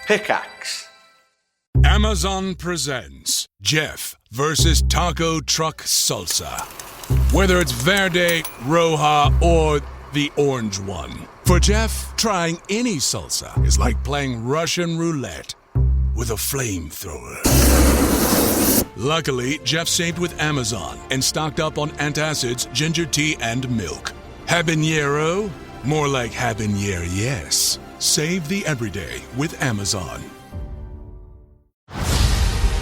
Pickaxe. Amazon presents Jeff versus Taco Truck Salsa. Whether it's Verde, Roja, or the orange one. For Jeff, trying any salsa is like playing Russian roulette with a flamethrower. Luckily, Jeff saved with Amazon and stocked up on antacids, ginger tea, and milk. Habanero? More like habanero, yes. Save the everyday with Amazon.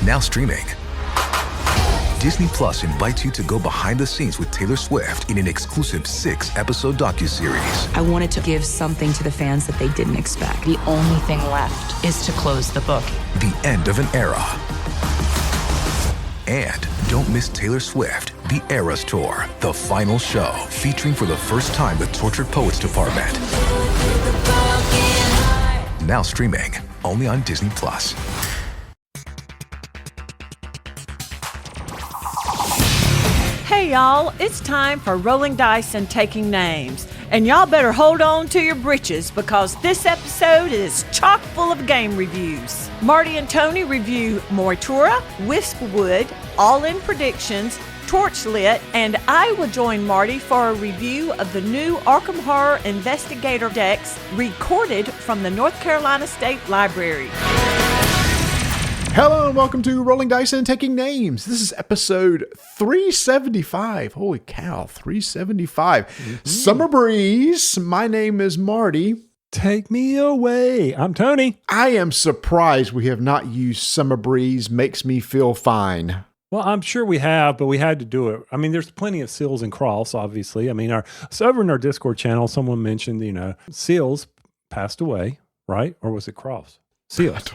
Now streaming. Disney Plus invites you to go behind the scenes with Taylor Swift in an exclusive 6-episode docuseries. I wanted to give something to the fans that they didn't expect. The only thing left is to close the book. The end of an era. And don't miss Taylor Swift, The Eras Tour, the final show, featuring for the first time the Tortured Poets Department. Now streaming, only on Disney Plus. Hey y'all, it's time for rolling dice and taking names. And y'all better hold on to your britches because this episode is chock full of game reviews. Marty and Tony review Moytura, Wispwood, All-In Predictions, Torchlit, and I will join Marty for a review of the new Arkham Horror Investigator decks recorded from the North Carolina State Library. Hello and welcome to Rolling Dice and Taking Names. This is episode 375. Holy cow, 375. Mm-hmm. Summer Breeze. My name is Marty. Take me away. I'm Tony. I am surprised we have not used Summer Breeze makes me feel fine. Well, I'm sure we have, but we had to do it. I mean, there's plenty of Seals and Cross, obviously. I mean, over in our Discord channel, someone mentioned, Seals passed away, right? Or was it Cross? Seals.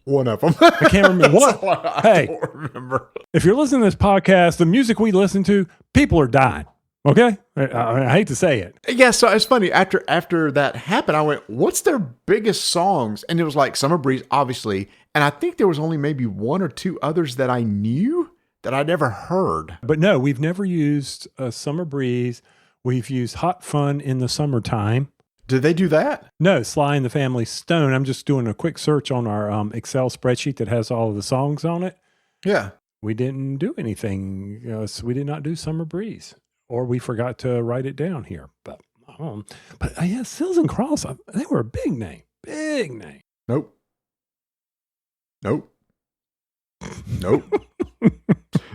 One of them. I can't remember. What? I don't remember. If you're listening to this podcast, the music we listen to, people are dying. Okay? I hate to say it. Yeah, so it's funny. After that happened, I went, what's their biggest songs? And it was like Summer Breeze, obviously. And I think there was only maybe one or two others that I knew that I'd never heard. But no, we've never used Summer Breeze. We've used Hot Fun in the Summertime. Did they do that? No, Sly and the Family Stone. I'm just doing a quick search on our Excel spreadsheet that has all of the songs on it. Yeah. We didn't do anything. So we did not do Summer Breeze. Or we forgot to write it down here. But yeah, Seals and Cross, they were a big name. Big name. Nope.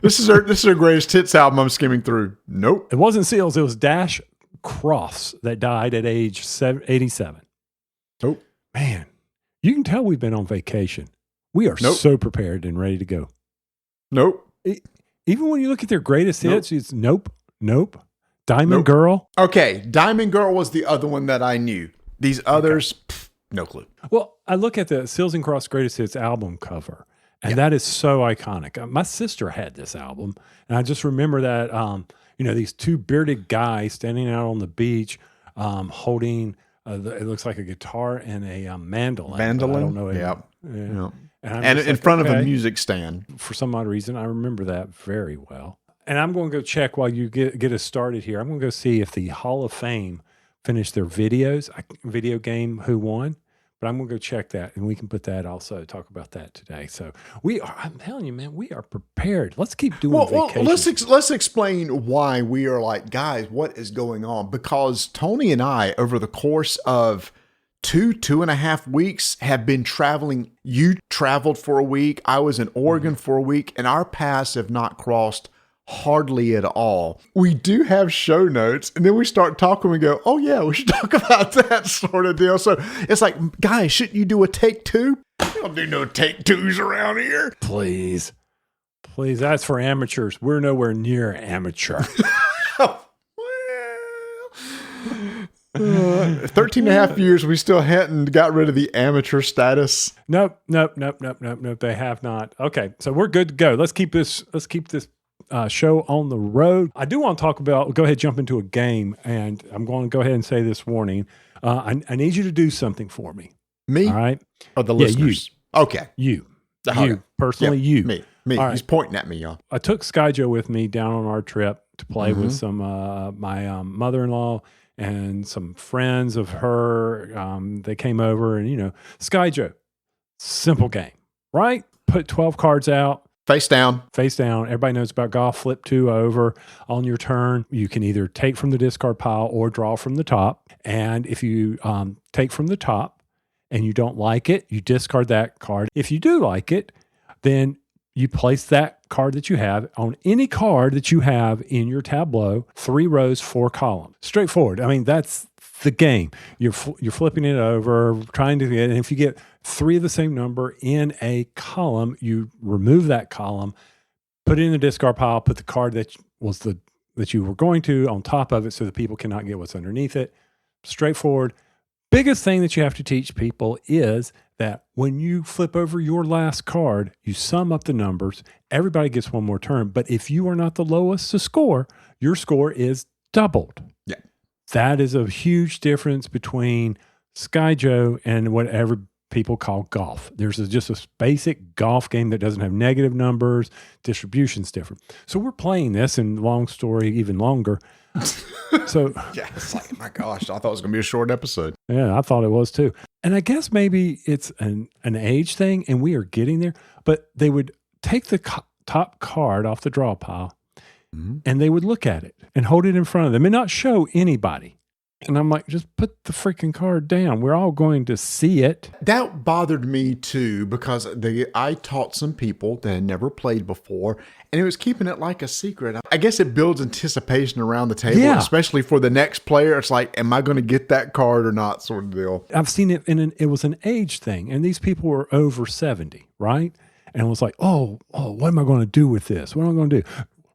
This is our greatest hits album I'm skimming through. Nope. It wasn't Seals. It was Dash Crofts that died at age 87. Nope. Man, you can tell we've been on vacation. We are so prepared and ready to go. Nope. Even when you look at their greatest hits, it's nope. Diamond Girl. Okay, Diamond Girl was the other one that I knew. These others, no clue. Well, I look at the Seals and Cross Greatest Hits album cover, and that is so iconic. My sister had this album, and I just remember that, these two bearded guys standing out on the beach holding, it looks like a guitar and a mandolin. I don't know. Yeah. And in front of a music stand. For some odd reason, I remember that very well. And I'm going to go check while you get us started here. I'm going to go see if the Hall of Fame finished their videos, video game Who Won. But I'm going to go check that, and we can put that also, talk about that today. So I'm telling you, man, we are prepared. Let's keep doing vacation. Well, let's explain why we are like, guys, what is going on? Because Tony and I, over the course of 2.5 weeks, have been traveling. You traveled for a week. I was in Oregon for a week, and our paths have not crossed hardly at all. We do have show notes, and then we start talking. We go, oh yeah, we should talk about that sort of deal. So it's like, guys, shouldn't you do a take two? We don't do no take twos around here. Please, that's for amateurs. We're nowhere near amateur. 13 and a half years, we still hadn't got rid of the amateur status. Nope. They have not. Okay, so we're good to go. Let's keep this show on the road. I do want to talk about, go ahead, jump into a game, and I'm going to go ahead and say this warning. I need you to do something for me. Me? All right. Or the listeners? You. Okay. You personally, you. Me. All He's right. pointing at me, y'all. I took Skyjo with me down on our trip to play with some my mother-in-law and some friends of her. They came over, and Skyjo, Simple game, right? Put 12 cards out. Face down. Face down. Everybody knows about golf. Flip 2 over. On your turn, you can either take from the discard pile or draw from the top. And if you take from the top and you don't like it, you discard that card. If you do like it, then you place that card that you have on any card that you have in your tableau, 3 rows, 4 columns. Straightforward. I mean, that's the game. You're flipping it over, trying to get, and if you get 3 of the same number in a column, you remove that column, put it in the discard pile, put the card that you were going to on top of it so that people cannot get what's underneath it. Straightforward. Biggest thing that you have to teach people is that when you flip over your last card, you sum up the numbers, everybody gets one more turn. But if you are not the lowest to score, your score is doubled. Yeah. That is a huge difference between Skyjo and whatever people call golf. There's just a basic golf game that doesn't have negative numbers. Distribution's different. So we're playing this, and long story, even longer. So yeah, it's like, my gosh, I thought it was going to be a short episode. Yeah, I thought it was too. And I guess maybe it's an age thing, and we are getting there. But they would take the top card off the draw pile, and they would look at it and hold it in front of them and not show anybody. And I'm like, just put the freaking card down. We're all going to see it. That bothered me too, because I taught some people that had never played before, and it was keeping it like a secret. I guess it builds anticipation around the table, especially for the next player. It's like, am I going to get that card or not, sort of deal. I've seen it, it was an age thing, and these people were over 70, right? And it was like, oh, what am I going to do with this? What am I going to do?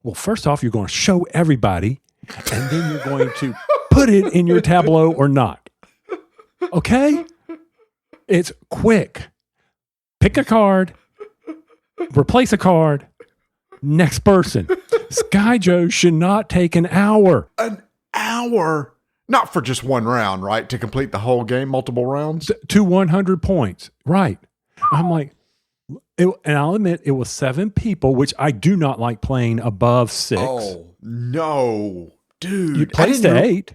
Well, first off, you're going to show everybody, and then you're going to put it in your tableau or not. Okay? It's quick. Pick a card, replace a card, next person. Skyjo should not take an hour. An hour? Not for just one round, right? To complete the whole game, multiple rounds? To 100 points. Right. I'm like, and I'll admit it was 7 people, which I do not like playing above 6. Oh, no. Dude. You placed to 8.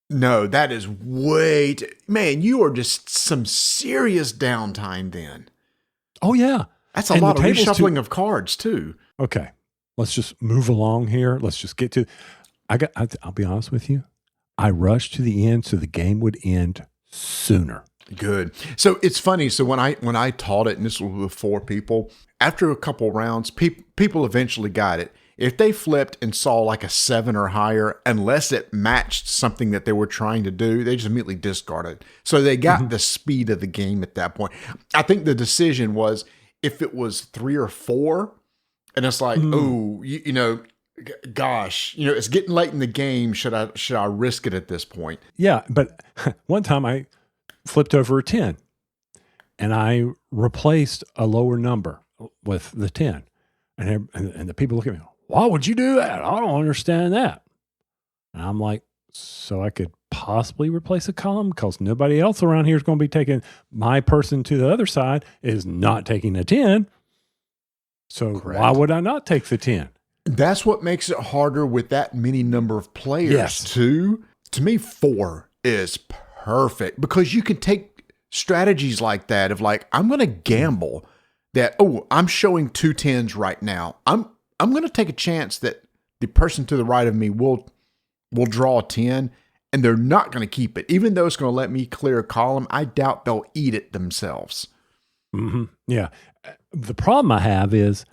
No, that is man, you are just some serious downtime then. Oh, yeah. That's a lot of reshuffling of cards, too. Okay. Let's just move along here. Let's just get to, I'll be honest with you. I rushed to the end so the game would end sooner. Good. So it's funny. So when I taught it, and this was with 4 people, after a couple rounds, people eventually got it. If they flipped and saw like a 7 or higher, unless it matched something that they were trying to do, they just immediately discarded. So they got the speed of the game at that point. I think the decision was if it was 3 or 4, and it's like, gosh, it's getting late in the game. Should I risk it at this point? Yeah, but one time I flipped over a 10, and I replaced a lower number with the 10, and the people look at me. Why would you do that? I don't understand that. And I'm like, so I could possibly replace a column because nobody else around here is going to be taking my person to the other side is not taking a 10. So why would I not take the 10? That's what makes it harder with that many number of players too. To me, 4 is perfect because you can take strategies like that of like, I'm going to gamble that, I'm showing 2 10s right now. I'm going to take a chance that the person to the right of me will draw a 10, and they're not going to keep it. Even though it's going to let me clear a column, I doubt they'll eat it themselves. Mm-hmm. Yeah. The problem I have is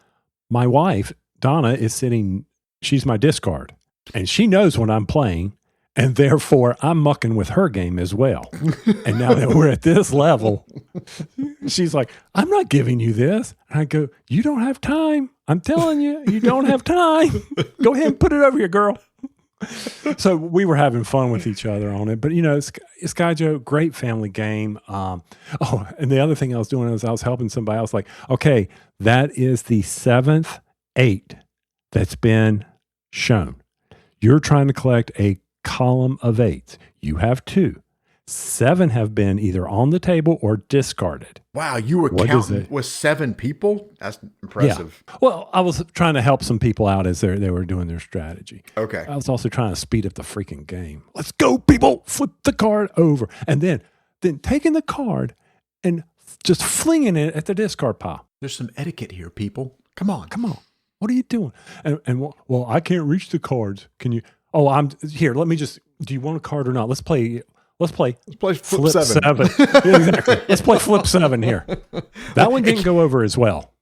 my wife, Donna, is sitting, she's my discard, and she knows when I'm playing, and therefore I'm mucking with her game as well. And now that we're at this level, she's like, I'm not giving you this. And I go, you don't have time. I'm telling you, you don't have time. Go ahead and put it over here, girl. So we were having fun with each other on it. But, Skyjo, great family game. And the other thing I was doing is I was helping somebody. I was like, okay, that is the 7th 8 that's been shown. You're trying to collect a column of 8s. You have 2. 7 have been either on the table or discarded. Wow, you were counting with 7 people? That's impressive. Yeah. Well, I was trying to help some people out as they were doing their strategy. Okay. I was also trying to speed up the freaking game. Let's go, people. Flip the card over. And then taking the card and just flinging it at the discard pile. There's some etiquette here, people. Come on. What are you doing? Well, I can't reach the cards. Can you? Oh, I'm here. Let me just. Do you want a card or not? Let's play flip seven. Yeah, exactly. Let's play flip 7 here. That one didn't go over as well.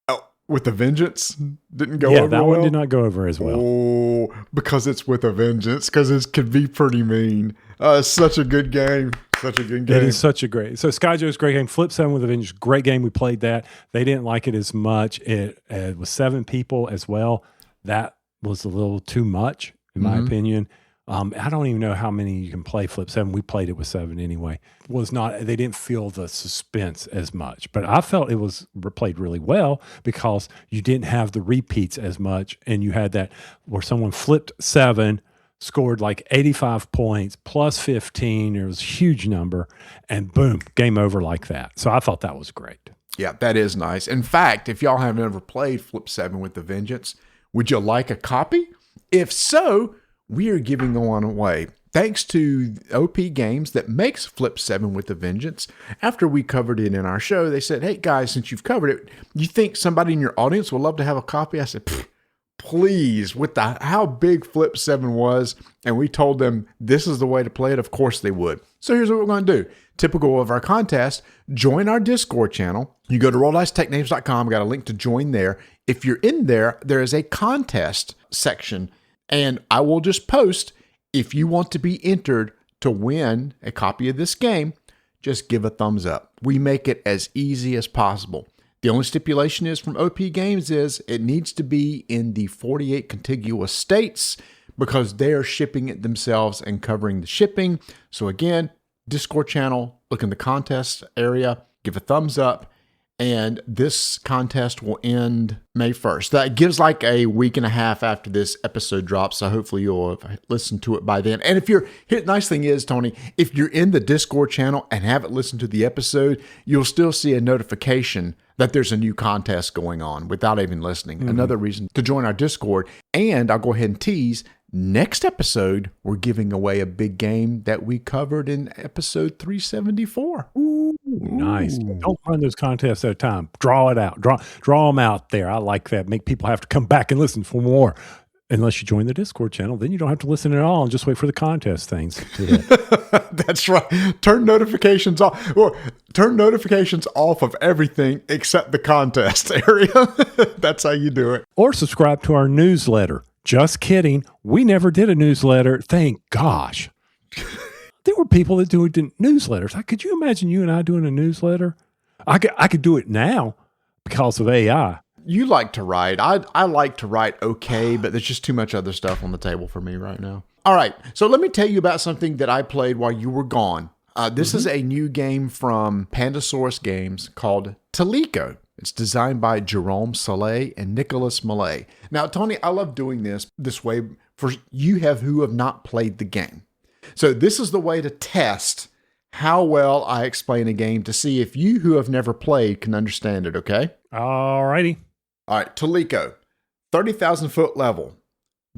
Oh, with a vengeance? Didn't go over that well? one did not go over as well. Oh, because it's with a vengeance, because it could be pretty mean. It's such a good game. Such a good game. It is such a great. So Skyjo's great game. Flip 7 with a vengeance, great game. We played that. They didn't like it as much. It was 7 people as well. That was a little too much, in my opinion. I don't even know how many you can play Flip 7. We played it with 7 anyway. They didn't feel the suspense as much, but I felt it was played really well because you didn't have the repeats as much, and you had that where someone flipped 7, scored like 85 points plus 15. It was a huge number, and boom, game over like that. So I thought that was great. Yeah, that is nice. In fact, if y'all haven't ever played Flip 7 with the Vengeance, would you like a copy? If so, we are giving one away. Thanks to OP Games that makes Flip 7 with the Vengeance. After we covered it in our show, they said, hey guys, since you've covered it, you think somebody in your audience would love to have a copy? I said, please, with how big Flip 7 was, and we told them this is the way to play it, of course they would. So here's what we're going to do. Typical of our contest, join our Discord channel. You go to rolldicetechnames.com, got a link to join there. If you're in there, there is a contest section, and I will just post, if you want to be entered to win a copy of this game, just give a thumbs up. We make it as easy as possible. The only stipulation is from OP Games is it needs to be in the 48 contiguous states because they are shipping it themselves and covering the shipping. So again, Discord channel, look in the contest area, give a thumbs up, and this contest will end May 1st. That gives like a week and a half after this episode drops, so hopefully you'll have listened to it by then. And if you're, here, nice thing is, Tony, if you're in the Discord channel and haven't listened to the episode, you'll still see a notification that there's a new contest going on without even listening. Another reason to join our Discord. And I'll go ahead and tease, next episode, we're giving away a big game that we covered in episode 374. Ooh, nice. Don't run those contests at a time. Draw it out. Draw them out there. I like that. Make people have to come back and listen for more. Unless you join the Discord channel, then you don't have to listen at all and just wait for the contest things to hit. That's right. Turn notifications off. Or turn notifications off of everything except the contest area. That's how you do it. Or subscribe to our newsletter. Just kidding. We never did a newsletter. Thank gosh. There were people that do newsletters. Could you imagine you and I doing a newsletter? I could do it now because of AI. You like to write. I like to write okay, but there's just too much other stuff on the table for me right now. All right, so let me tell you about something that I played while you were gone. This is a new game from Pandasaurus Games called Tulikko. It's designed by Jerome Saleh and Nicholas Malay. Now, Tony, I love doing this way for you who have not played the game. So this is the way to test how well I explain a game to see if you who have never played can understand it, okay? All righty. All right, Tulikko, 30,000 foot level.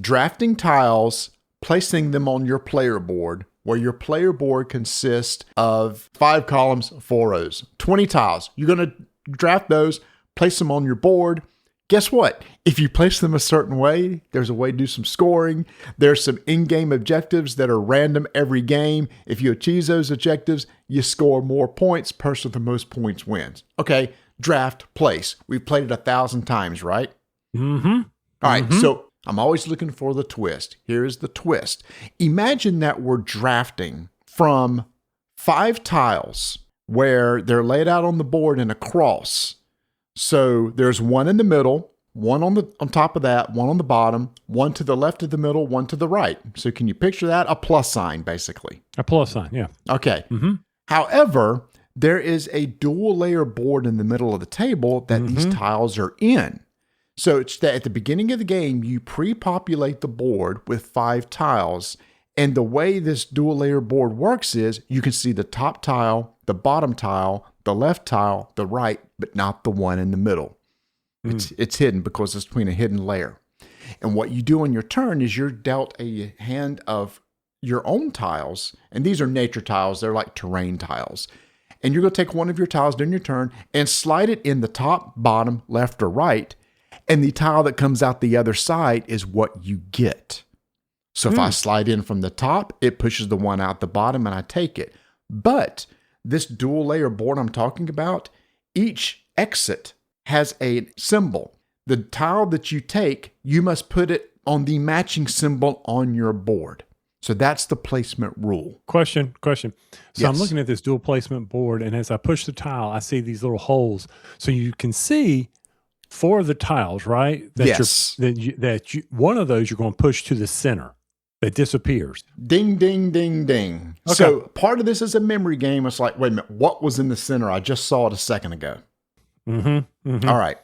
Drafting tiles, placing them on your player board, where your player board consists of 5 columns, 4 rows, 20 tiles. You're going to draft those, place them on your board. Guess what? If you place them a certain way, there's a way to do some scoring. There's some in-game objectives that are random every game. If you achieve those objectives, you score more points. Person with the most points wins. Okay, draft, place. We've played it 1,000 times, right? Mm-hmm. All right, so I'm always looking for the twist. Here's the twist. Imagine that we're drafting from 5 tiles where they're laid out on the board in a cross. So there's one in the middle, one on top of that, one on the bottom, one to the left of the middle, one to the right. So can you picture that? A plus sign, basically. A plus sign, yeah. Okay. However, there is a dual layer board in the middle of the table that these tiles are in. So it's that at the beginning of the game, you pre-populate the board with 5 tiles. And the way this dual layer board works is you can see the top tile, the bottom tile, the left tile, the right, but not the one in the middle. It's hidden because it's between a hidden layer. And what you do on your turn is you're dealt a hand of your own tiles. And these are nature tiles. They're like terrain tiles. and you're going to take one of your tiles during your turn and slide it in the top, bottom, left, or right, and the tile that comes out the other side is what you get. So if I slide in from the top, it pushes the one out the bottom and I take it. But this dual layer board I'm talking about, each exit has a symbol. The tile that you take, you must put it on the matching symbol on your board. So that's the placement rule. Question. So Yes. I'm looking at this dual placement board, and as I push the tile, I see these little holes. So you can see 4 of the tiles, right? Yes. One of those you're going to push to the center. That disappears. Ding, ding, ding, ding. Okay. So part of this is a memory game. It's like, wait a minute, what was in the center? I just saw it a second ago. Mm-hmm. All right.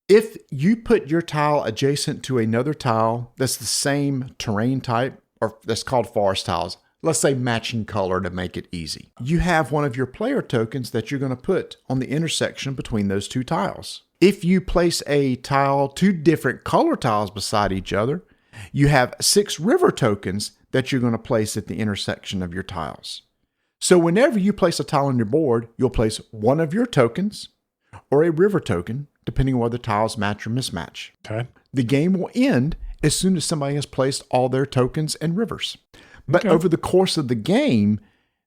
If you put your tile adjacent to another tile that's the same terrain type, or that's called forest tiles, let's say matching color to make it easy, you have one of your player tokens that you're going to put on the intersection between those two tiles. If you place a tile, 2 different color tiles beside each other, you have 6 river tokens that you're going to place at the intersection of your tiles. So whenever you place a tile on your board, you'll place one of your tokens or a river token, depending on whether tiles match or mismatch. Okay. The game will end as soon as somebody has placed all their tokens and rivers. But Okay. over the course of the game,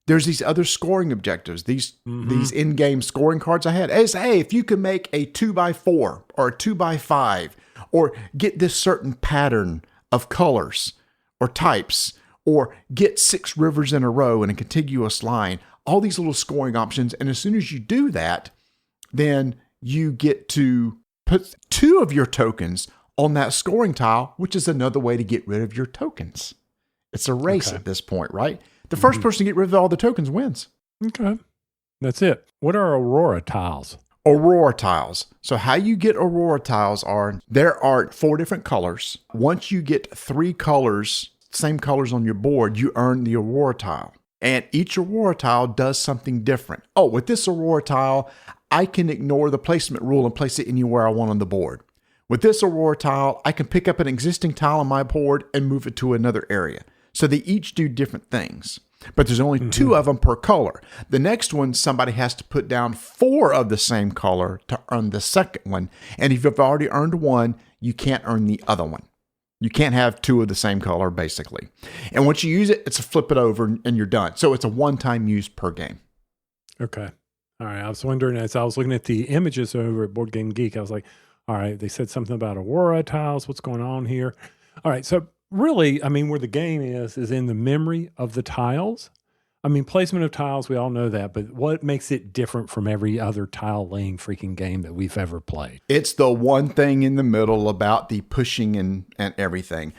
there's these other scoring objectives, these in-game scoring cards I had. It's, hey, if you can make a 2x4 or a 2x5 or get this certain pattern of colors or types, or get 6 rivers in a row in a contiguous line, all these little scoring options. And as soon as you do that, then you get to put 2 of your tokens on that scoring tile, which is another way to get rid of your tokens. It's a race at this point, right? The first person to get rid of all the tokens wins. Okay. That's it. What are Aurora tiles? Aurora tiles. So how you get Aurora tiles there are 4 different colors. Once you get 3 colors, same colors on your board, you earn the Aurora tile. And each Aurora tile does something different. Oh, with this Aurora tile, I can ignore the placement rule and place it anywhere I want on the board. With this Aurora tile, I can pick up an existing tile on my board and move it to another area. So they each do different things. But there's only 2 of them per color. The next one, somebody has to put down 4 of the same color to earn the second one. And if you've already earned one, you can't earn the other one. You can't have 2 of the same color, basically. And once you use it, it's a flip it over and you're done. So it's a one-time use per game. Okay. All right. I was wondering, as I was looking at the images over at Board Game Geek, I was like, all right, they said something about Aurora tiles. What's going on here? All right. So really, I mean, where the game is in the memory of the tiles. I mean, placement of tiles, we all know that, but what makes it different from every other tile laying freaking game that we've ever played? It's the one thing in the middle about the pushing and everything.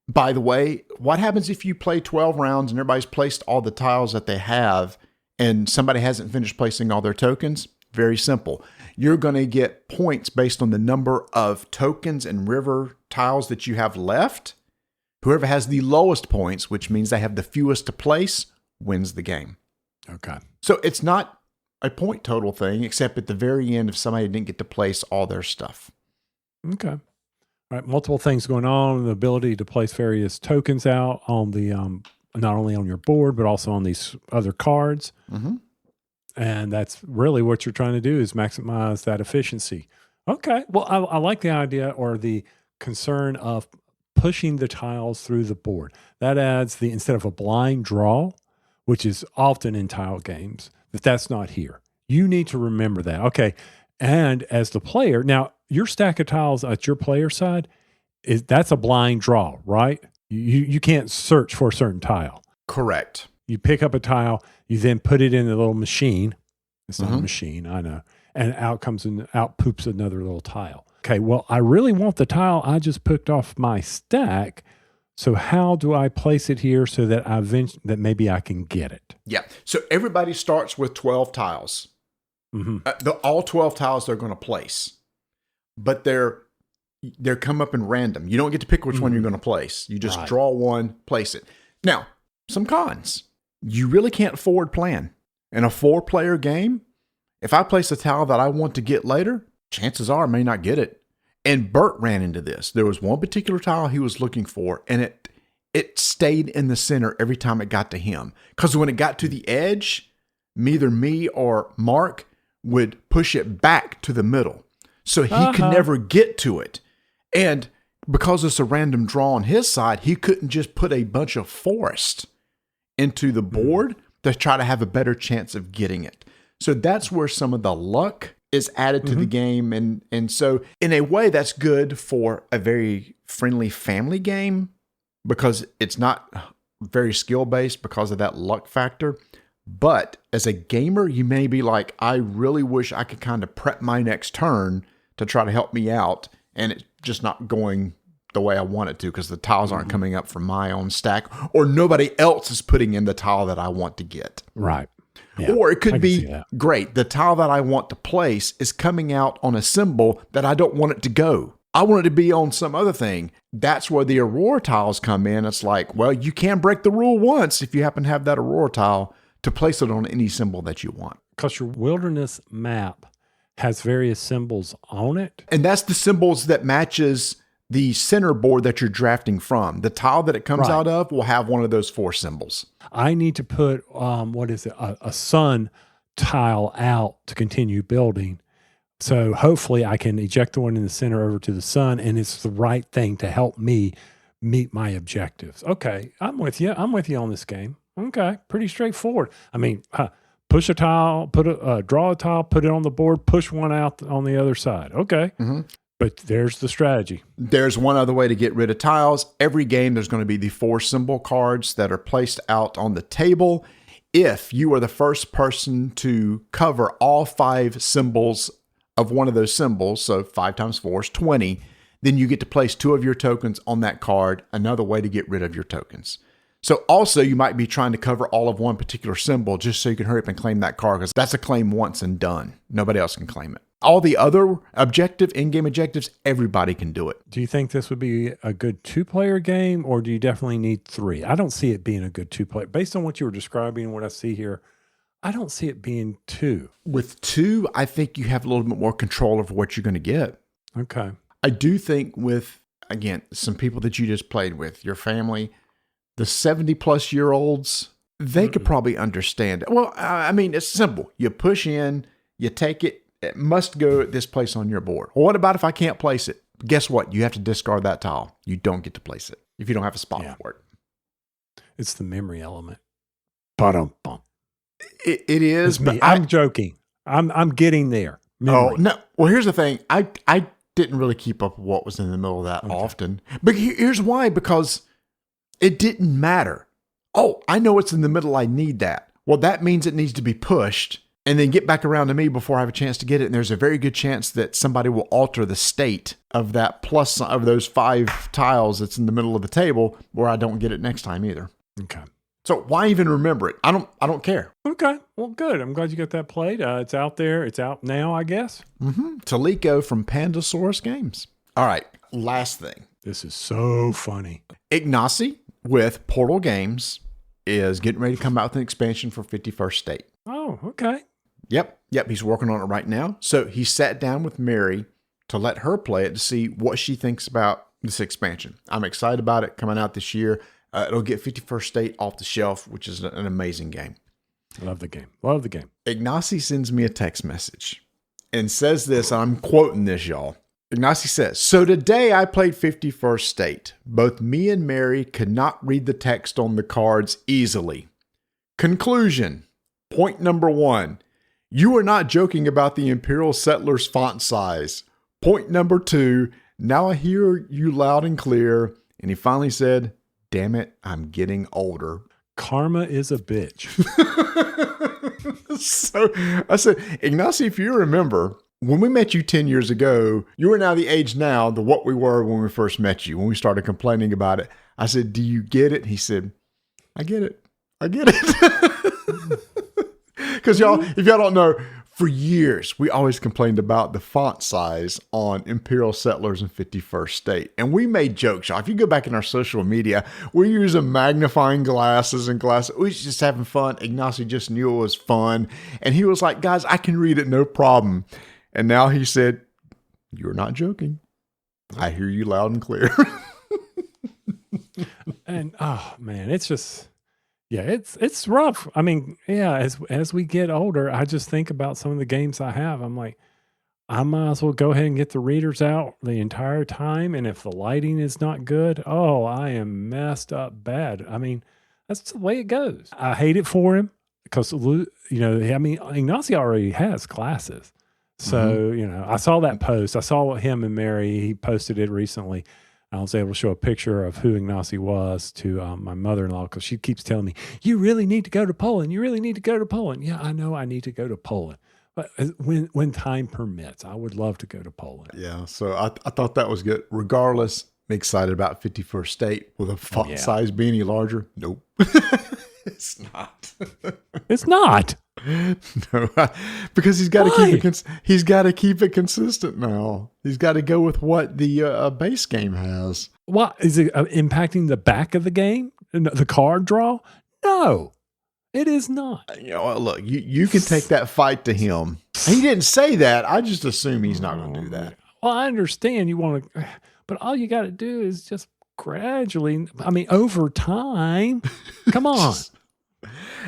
By the way, what happens if you play 12 rounds and everybody's placed all the tiles that they have and somebody hasn't finished placing all their tokens? Very simple. You're going to get points based on the number of tokens and river tiles that you have left. Whoever has the lowest points, which means they have the fewest to place, wins the game. Okay. So it's not a point total thing, except at the very end if somebody didn't get to place all their stuff. Okay. All right. Multiple things going on. The ability to place various tokens out on the, not only on your board, but also on these other cards. Mm-hmm. And that's really what you're trying to do is maximize that efficiency. Okay. Well, I like the idea or the concern of pushing the tiles through the board. That adds instead of a blind draw, which is often in tile games, that's not here. You need to remember that. Okay. And as the player, now your stack of tiles at your player side, that's a blind draw, right? You can't search for a certain tile. Correct. You pick up a tile, you then put it in a little machine. It's not a machine, I know. And out poops another little tile. Okay, well, I really want the tile I just picked off my stack. So how do I place it here so that that maybe I can get it? Yeah. So everybody starts with 12 tiles. Mm-hmm. All 12 tiles they're going to place, but they're come up in random. You don't get to pick which one you're going to place. You just draw one, place it. Now, some cons. You really can't forward plan. In a 4-player game, if I place a tile that I want to get later, chances are I may not get it. And Bert ran into this. There was one particular tile he was looking for, and it stayed in the center every time it got to him. Because when it got to the edge, Neither me or Mark would push it back to the middle. So he could never get to it. And because it's a random draw on his side, he couldn't just put a bunch of forest into the board to try to have a better chance of getting it. So that's where some of the luck is added to the game. And so in a way, that's good for a very friendly family game because it's not very skill-based because of that luck factor. But as a gamer, you may be like, I really wish I could kind of prep my next turn to try to help me out. And it's just not going the way I want it to because the tiles aren't coming up from my own stack or nobody else is putting in the tile that I want to get. Right. Yeah, or it could be great. The tile that I want to place is coming out on a symbol that I don't want it to go. I want it to be on some other thing. That's where the Aurora tiles come in. It's like, well, you can break the rule once if you happen to have that Aurora tile to place it on any symbol that you want. Because your wilderness map has various symbols on it. And that's the symbols that matches the center board that you're drafting from. The tile that it comes out of will have one of those 4 symbols. I need to put, a sun tile out to continue building. So hopefully I can eject the one in the center over to the sun, and it's the right thing to help me meet my objectives. Okay, I'm with you. I'm with you on this game. Okay, pretty straightforward. I mean, push a tile, draw a tile, put it on the board, push one out on the other side. Okay. But there's the strategy. There's one other way to get rid of tiles. Every game, there's going to be the 4 symbol cards that are placed out on the table. If you are the first person to cover all 5 symbols of one of those symbols, so 5 times 4 is 20, then you get to place 2 of your tokens on that card, another way to get rid of your tokens. So also, you might be trying to cover all of one particular symbol just so you can hurry up and claim that card because that's a claim once and done. Nobody else can claim it. All the other in-game objectives, everybody can do it. Do you think this would be a good 2-player game, or do you definitely need 3? I don't see it being a good 2-player. Based on what you were describing and what I see here, I don't see it being 2. With 2, I think you have a little bit more control over what you're going to get. Okay. I do think with, again, some people that you just played with, your family, the 70-plus-year-olds, they could probably understand it. Well, I mean, it's simple. You push in, you take it. It must go at this place on your board. Well, what about if I can't place it? Guess what? You have to discard that tile. You don't get to place it if you don't have a spot for it. It's the memory element. Ba-dum-bum. It is, but I'm joking. I'm getting there. Memory. Oh, no. Well, here's the thing. I didn't really keep up with what was in the middle of that often. But here's why. Because it didn't matter. Oh, I know it's in the middle. I need that. Well, that means it needs to be pushed and then get back around to me before I have a chance to get it. And there's a very good chance that somebody will alter the state of that plus of those 5 tiles that's in the middle of the table where I don't get it next time either. Okay. So why even remember it? I don't care. Okay. Well, good. I'm glad you got that played. It's out there. It's out now, I guess. Tulikko from Pandasaurus Games. All right. Last thing. This is so funny. Ignacy with Portal Games is getting ready to come out with an expansion for 51st State. Oh, okay. Yep. He's working on it right now. So he sat down with Mary to let her play it to see what she thinks about this expansion. I'm excited about it coming out this year. It'll get 51st State off the shelf, which is an amazing game. I love the game. Love the game. Ignacy sends me a text message and says this, and I'm quoting this, y'all. Ignacy says, so today I played 51st State. Both me and Mary could not read the text on the cards easily. Conclusion. Point number 1. You are not joking about the Imperial Settlers font size. Point number 2. Now I hear you loud and clear. And he finally said, damn it, I'm getting older. Karma is a bitch. So I said, Ignacy, if you remember, when we met you 10 years ago, you are now the age now to what we were when we first met you, when we started complaining about it. I said, do you get it? He said, I get it. I get it. Because y'all, if y'all don't know, for years, we always complained about the font size on Imperial Settlers and 51st State. And we made jokes, y'all. If you go back in our social media, we're using magnifying glasses and glasses. We was just having fun. Ignacy just knew it was fun. And he was like, guys, I can read it, no problem. And now he said, you're not joking. I hear you loud and clear. And, oh, man, it's just, Yeah, it's rough. I mean, yeah, as we get older, I just think about some of the games I have. I'm like, I might as well go ahead and get the readers out the entire time. And if the lighting is not good, oh, I am messed up bad. I mean, that's the way it goes. I hate it for him because, you know, I mean, Ignacio already has glasses. So, you know, I saw that post. I saw him and Mary, he posted it recently. I was able to show a picture of who Ignacio was to my mother-in-law because she keeps telling me, you really need to go to Poland. You really need to go to Poland. Yeah, I know I need to go to Poland. But when time permits, I would love to go to Poland. Yeah, so I thought that was good. Regardless, I'm excited about 51st State. Will the font size be any larger? Nope. It's not. It's not. No, because he's got to keep it. He's got to keep it consistent now. He's got to go with what the base game has. What is it impacting the back of the game? The card draw? No. It is not. You know, look, you can take that fight to him. He didn't say that. I just assume he's not going to do that. Well, I understand you want to, but all you got to do is just gradually, I mean, over time. Come on.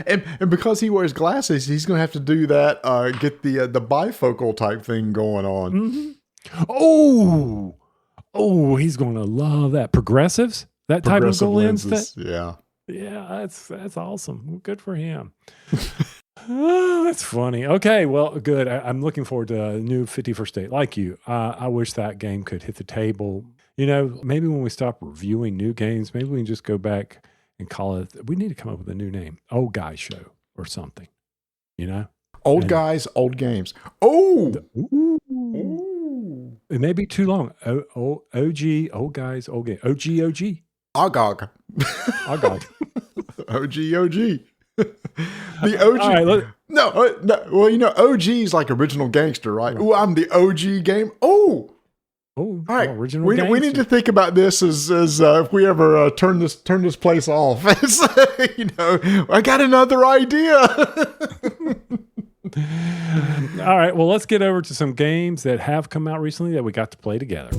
And because he wears glasses, he's going to have to do that, get the bifocal type thing going on. Mm-hmm. Oh, he's going to love that. Progressives? That type of lens? Yeah. Yeah, that's awesome. Well, good for him. Oh, that's funny. Okay, well, good. I'm looking forward to a new 51st State. Like you, I wish that game could hit the table. You know, maybe when we stop reviewing new games, maybe we can just go back and call it, we need to come up with a new name. Old Guy Show or something, you know? Old guys, old games. Oh! It may be too long. OG, old guys, old game. OG. Agog. Agog. OG. The OG. All right, no. Well, you know, OG is like original gangster, right? Ooh, I'm the OG game. Oh, all right. Original we need to think about this as if we ever turn this place off. You know, I got another idea. All right. Well, let's get over to some games that have come out recently that we got to play together.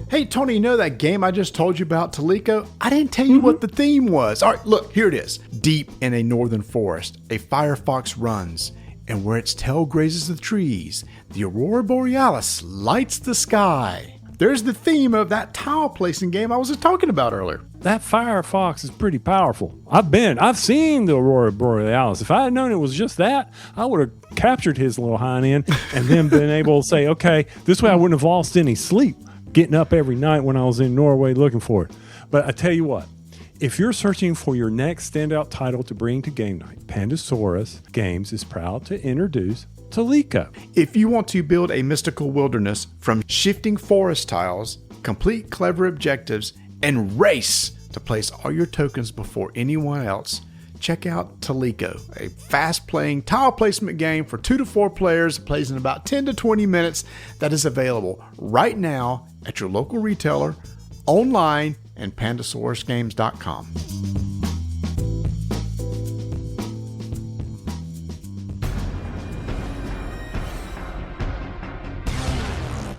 Hey, Tony, you know that game I just told you about, Tulikko? I didn't tell you what the theme was. All right, look, here it is. Deep in a northern forest, a firefox runs, and where its tail grazes the trees, the aurora borealis lights the sky. There's the theme of that tile placing game I was just talking about earlier. That firefox is pretty powerful. I've seen the aurora borealis. If I had known it was just that, I would have captured his little hind end and then been able to say, okay, this way I wouldn't have lost any sleep getting up every night when I was in Norway looking for it. But I tell you what, if you're searching for your next standout title to bring to game night, Pandasaurus Games is proud to introduce Tulikko. If you want to build a mystical wilderness from shifting forest tiles, complete clever objectives, and race to place all your tokens before anyone else, check out Tulikko, a fast-playing tile placement game for 2 to 4 players, plays in about 10 to 20 minutes, that is available right now at your local retailer, online, and pandasaurusgames.com.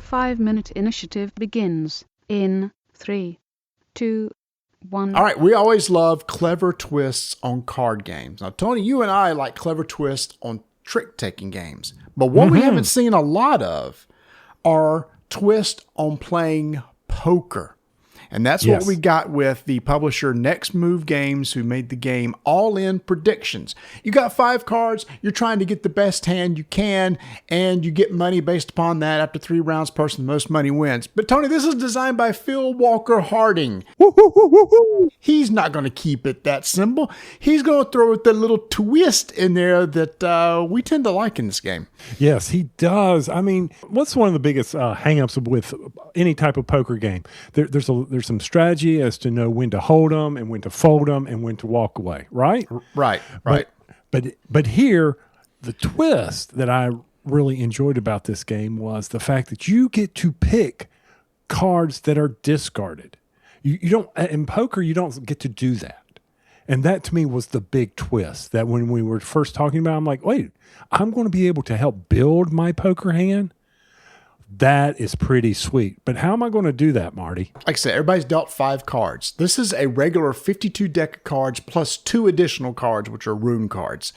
Five-minute initiative begins in 3, 2, 1. All right, we always love clever twists on card games. Now, Tony, you and I like clever twists on trick-taking games. But what we haven't seen a lot of are twists on playing poker. And that's what we got with the publisher Next Move Games, who made the game All In Predictions. You got 5 cards, you're trying to get the best hand you can, and you get money based upon that. After 3 rounds, person with the most money wins. But Tony, this is designed by Phil Walker Harding. He's not going to keep it that simple. He's going to throw the little twist in there that we tend to like in this game. Yes, he does. I mean, what's one of the biggest hang-ups with any type of poker game? There's some strategy as to know when to hold them and when to fold them and when to walk away, right? Right. But here, the twist that I really enjoyed about this game was the fact that you get to pick cards that are discarded. You don't, in poker, you don't get to do that. And that to me was the big twist, that when we were first talking about it, I'm like, wait, I'm going to be able to help build my poker hand That is pretty sweet. But how am I going to do that, Marty? Like I said, everybody's dealt 5 cards. This is a regular 52 deck of cards plus 2 additional cards, which are rune cards.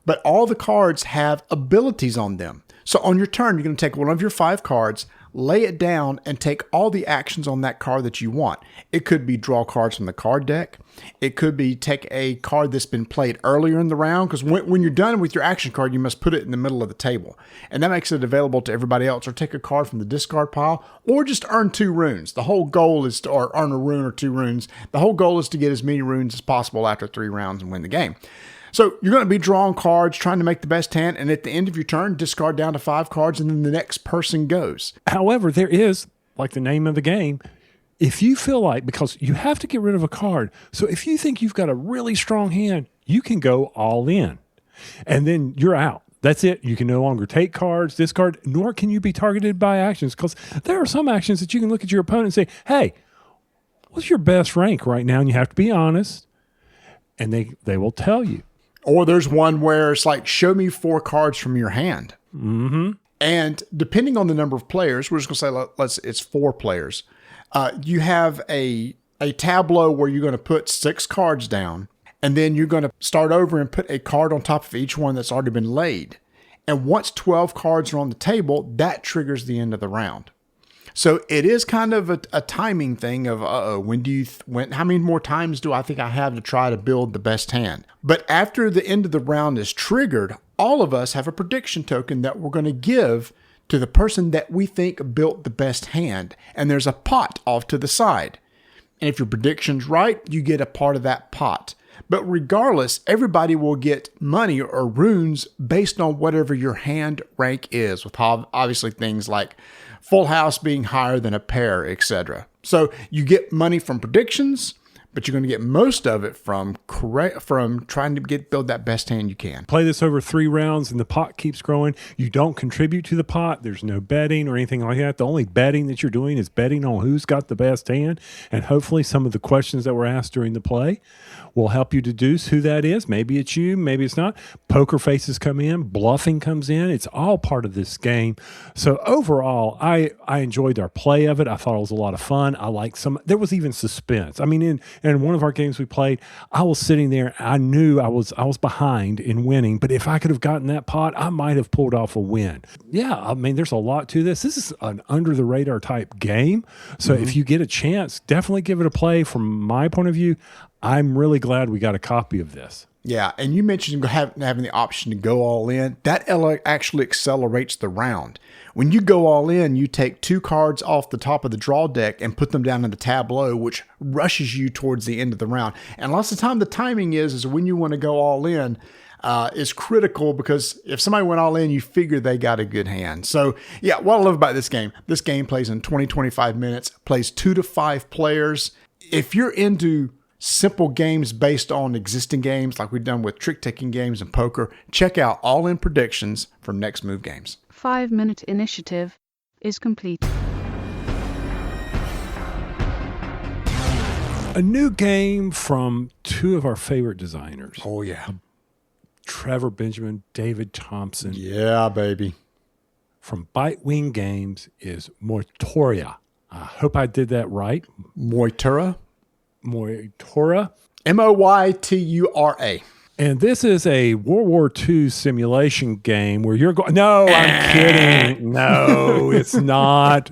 But all the cards have abilities on them. So on your turn, you're going to take one of your 5 cards, lay it down, and take all the actions on that card that you want. It could be draw cards from the card deck. It could be take a card that's been played earlier in the round, because when you're done with your action card, you must put it in the middle of the table. And that makes it available to everybody else. Or take a card from the discard pile, or just earn 2 runes. The whole goal is to or earn a rune or 2 runes. The whole goal is to get as many runes as possible after 3 rounds and win the game. So you're going to be drawing cards, trying to make the best hand, and at the end of your turn, discard down to 5 cards, and then the next person goes. However, there is, like the name of the game, if you feel like, because you have to get rid of a card, so if you think you've got a really strong hand, you can go all in, and then you're out. That's it. You can no longer take cards, discard, nor can you be targeted by actions, because there are some actions that you can look at your opponent and say, hey, what's your best rank right now? And you have to be honest, and they will tell you. Or there's one where it's like, show me 4 cards from your hand. Mm-hmm. And depending on the number of players, we're just going to say, it's 4 players. You have a tableau where you're going to put 6 cards down, and then you're going to start over and put a card on top of each one that's already been laid. And once 12 cards are on the table, that triggers the end of the round. So it is kind of a timing thing of, how many more times do I think I have to try to build the best hand? But after the end of the round is triggered, all of us have a prediction token that we're going to give to the person that we think built the best hand. And there's a pot off to the side. And if your prediction's right, you get a part of that pot. But regardless, everybody will get money or runes based on whatever your hand rank is, with obviously things like full house being higher than a pair, etc. So you get money from predictions, but you're going to get most of it from trying to build that best hand you can. Play this over 3 rounds and the pot keeps growing. You don't contribute to the pot. There's no betting or anything like that. The only betting that you're doing is betting on who's got the best hand. And hopefully some of the questions that were asked during the play will help you deduce who that is. Maybe it's you, maybe it's not. Poker faces come in, bluffing comes in. It's all part of this game. So overall, I enjoyed our play of it. I thought it was a lot of fun. I liked there was even suspense. I mean, in one of our games we played, I was sitting there. I knew I was behind in winning, but if I could have gotten that pot, I might have pulled off a win. Yeah, I mean, there's a lot to this. This is an under the radar type game. So if you get a chance, definitely give it a play. From my point of view, I'm really glad we got a copy of this. Yeah, and you mentioned having the option to go all in. That actually accelerates the round. When you go all in, you take 2 cards off the top of the draw deck and put them down in the tableau, which rushes you towards the end of the round. And lots of time the timing is when you want to go all in is critical, because if somebody went all in, you figure they got a good hand. So yeah, what I love about this game plays in 20-25 minutes, plays 2 to 5 players. If you're into simple games based on existing games like we've done with trick-taking games and poker, check out All In Predictions from Next Move Games. 5-minute initiative is complete. A new game from 2 of our favorite designers. Oh, yeah. Trevor Benjamin, David Thompson. Yeah, baby. From Bitewing Games is Moytura. I hope I did that right. Moytura. Moytura. Moytura. And this is a World War II simulation game where you're going. No, I'm kidding. No, it's not.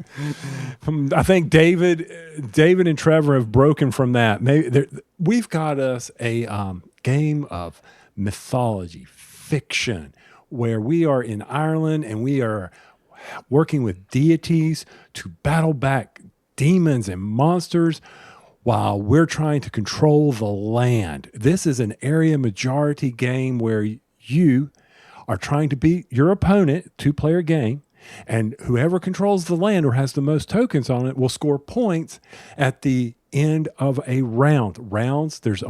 I think David and Trevor have broken from that. Maybe we've got us a game of mythology, fiction, where we are in Ireland and we are working with deities to battle back demons and monsters while we're trying to control the land. This is an area majority game where you are trying to beat your opponent, 2-player game, and whoever controls the land or has the most tokens on it will score points at the end of a round. Rounds, there's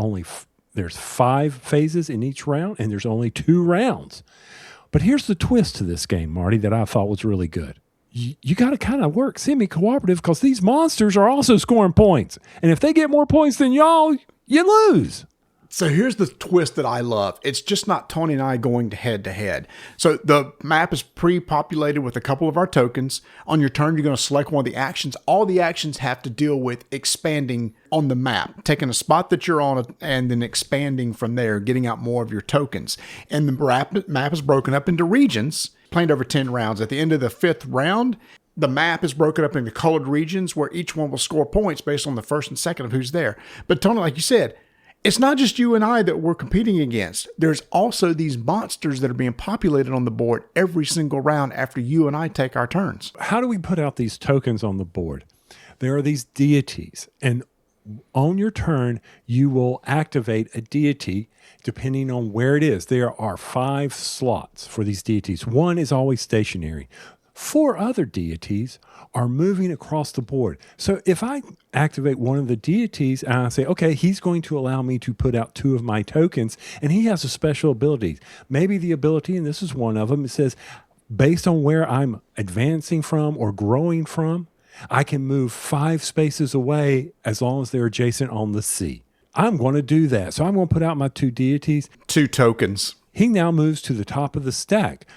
5 phases in each round, and there's only 2 rounds. But here's the twist to this game, Marty, that I thought was really good. You got to kind of work semi-cooperative, because these monsters are also scoring points. And if they get more points than y'all, you lose. So here's the twist that I love. It's just not Tony and I going head to head. So the map is pre-populated with a couple of our tokens. On your turn, you're going to select one of the actions. All the actions have to deal with expanding on the map, taking a spot that you're on and then expanding from there, getting out more of your tokens. And the map is broken up into regions, played over 10 rounds. At the end of the 5th round, the map is broken up into colored regions where each one will score points based on the first and second of who's there. But Tony, like you said, it's not just you and I that we're competing against. There's also these monsters that are being populated on the board every single round after you and I take our turns. How do we put out these tokens on the board? There are these deities, and on your turn, you will activate a deity depending on where it is. There are 5 slots for these deities. One is always stationary. 4 other deities are moving across the board. So if I activate one of the deities and I say, okay, he's going to allow me to put out 2 of my tokens, and he has a special ability. Maybe the ability, and this is one of them, it says, based on where I'm advancing from or growing from, I can move 5 spaces away as long as they're adjacent on the sea. I'm going to do that. So I'm going to put out my 2 deities. 2 tokens. He now moves to the top of the stack.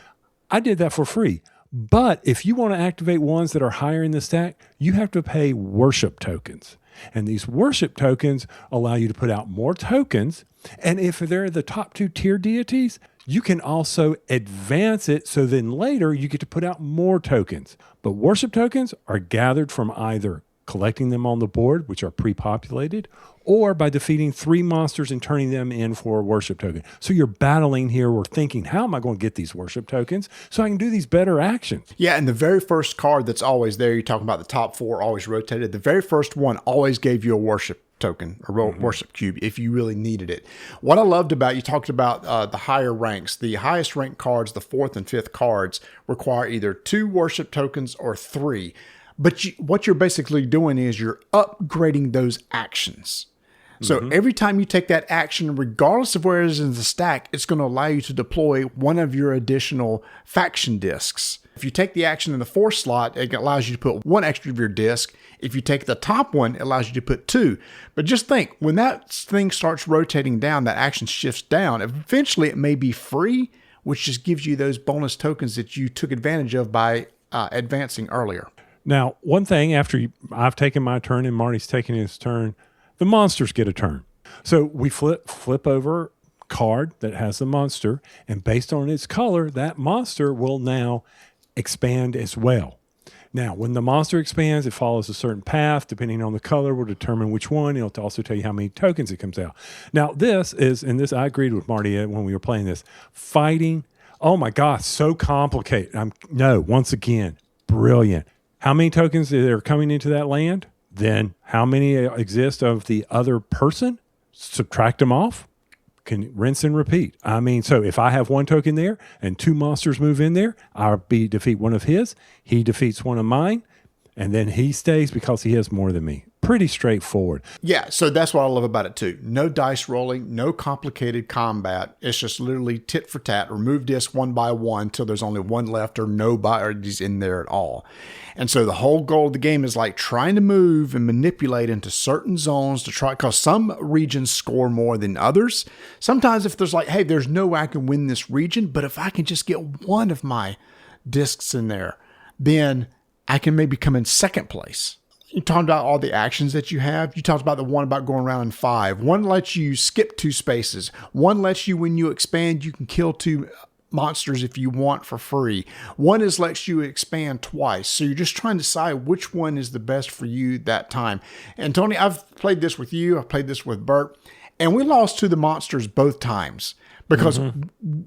I did that for free. But if you want to activate ones that are higher in the stack, you have to pay worship tokens. And these worship tokens allow you to put out more tokens. And if they're the top 2 tier deities, you can also advance it. So then later you get to put out more tokens. But worship tokens are gathered from either collecting them on the board, which are pre-populated, or by defeating 3 monsters and turning them in for a worship token. So you're battling here or thinking, how am I going to get these worship tokens so I can do these better actions? Yeah, and the very first card that's always there, you're talking about the top 4 always rotated. The very first one always gave you a worship token, a worship cube, if you really needed it. What I loved about, you talked about the higher ranks. The highest ranked cards, the 4th and 5th cards, require either 2 worship tokens or 3. But what you're basically doing is you're upgrading those actions. So every time you take that action, regardless of where it is in the stack, it's going to allow you to deploy one of your additional faction discs. If you take the action in the 4th slot, it allows you to put 1 extra of your disc. If you take the top one, it allows you to put 2. But just think, when that thing starts rotating down, that action shifts down. Eventually, it may be free, which just gives you those bonus tokens that you took advantage of by advancing earlier. Now, one thing after I've taken my turn and Marty's taken his turn, the monsters get a turn. So we flip over card that has the monster, and based on its color, that monster will now expand as well. Now, when the monster expands, it follows a certain path. Depending on the color, will determine which one. It'll also tell you how many tokens it comes out. Now, this is, and this I agreed with Marty when we were playing this, fighting. Oh my gosh, so complicated. Once again, brilliant. How many tokens are coming into that land? Then how many exist of the other person? Subtract them off. Can rinse and repeat. I mean, so if I have 1 token there and 2 monsters move in there, I'll defeat one of his. He defeats one of mine. And then he stays because he has more than me. Pretty straightforward. Yeah, so that's what I love about it too. No dice rolling, no complicated combat. It's just literally tit for tat. Remove discs 1 by 1 till there's only 1 left or no bodies in there at all. And so the whole goal of the game is like trying to move and manipulate into certain zones to try, because some regions score more than others. Sometimes if there's like, hey, there's no way I can win this region, but if I can just get 1 of my discs in there, then I can maybe come in 2nd place. You talked about all the actions that you have. You talked about the one about going around in 5. 1 lets you skip 2 spaces. 1 lets you, when you expand, you can kill 2 monsters if you want for free. 1 lets you expand twice. So you're just trying to decide which one is the best for you that time. And Tony, I've played this with you. I've played this with Bert. And we lost to the monsters both times because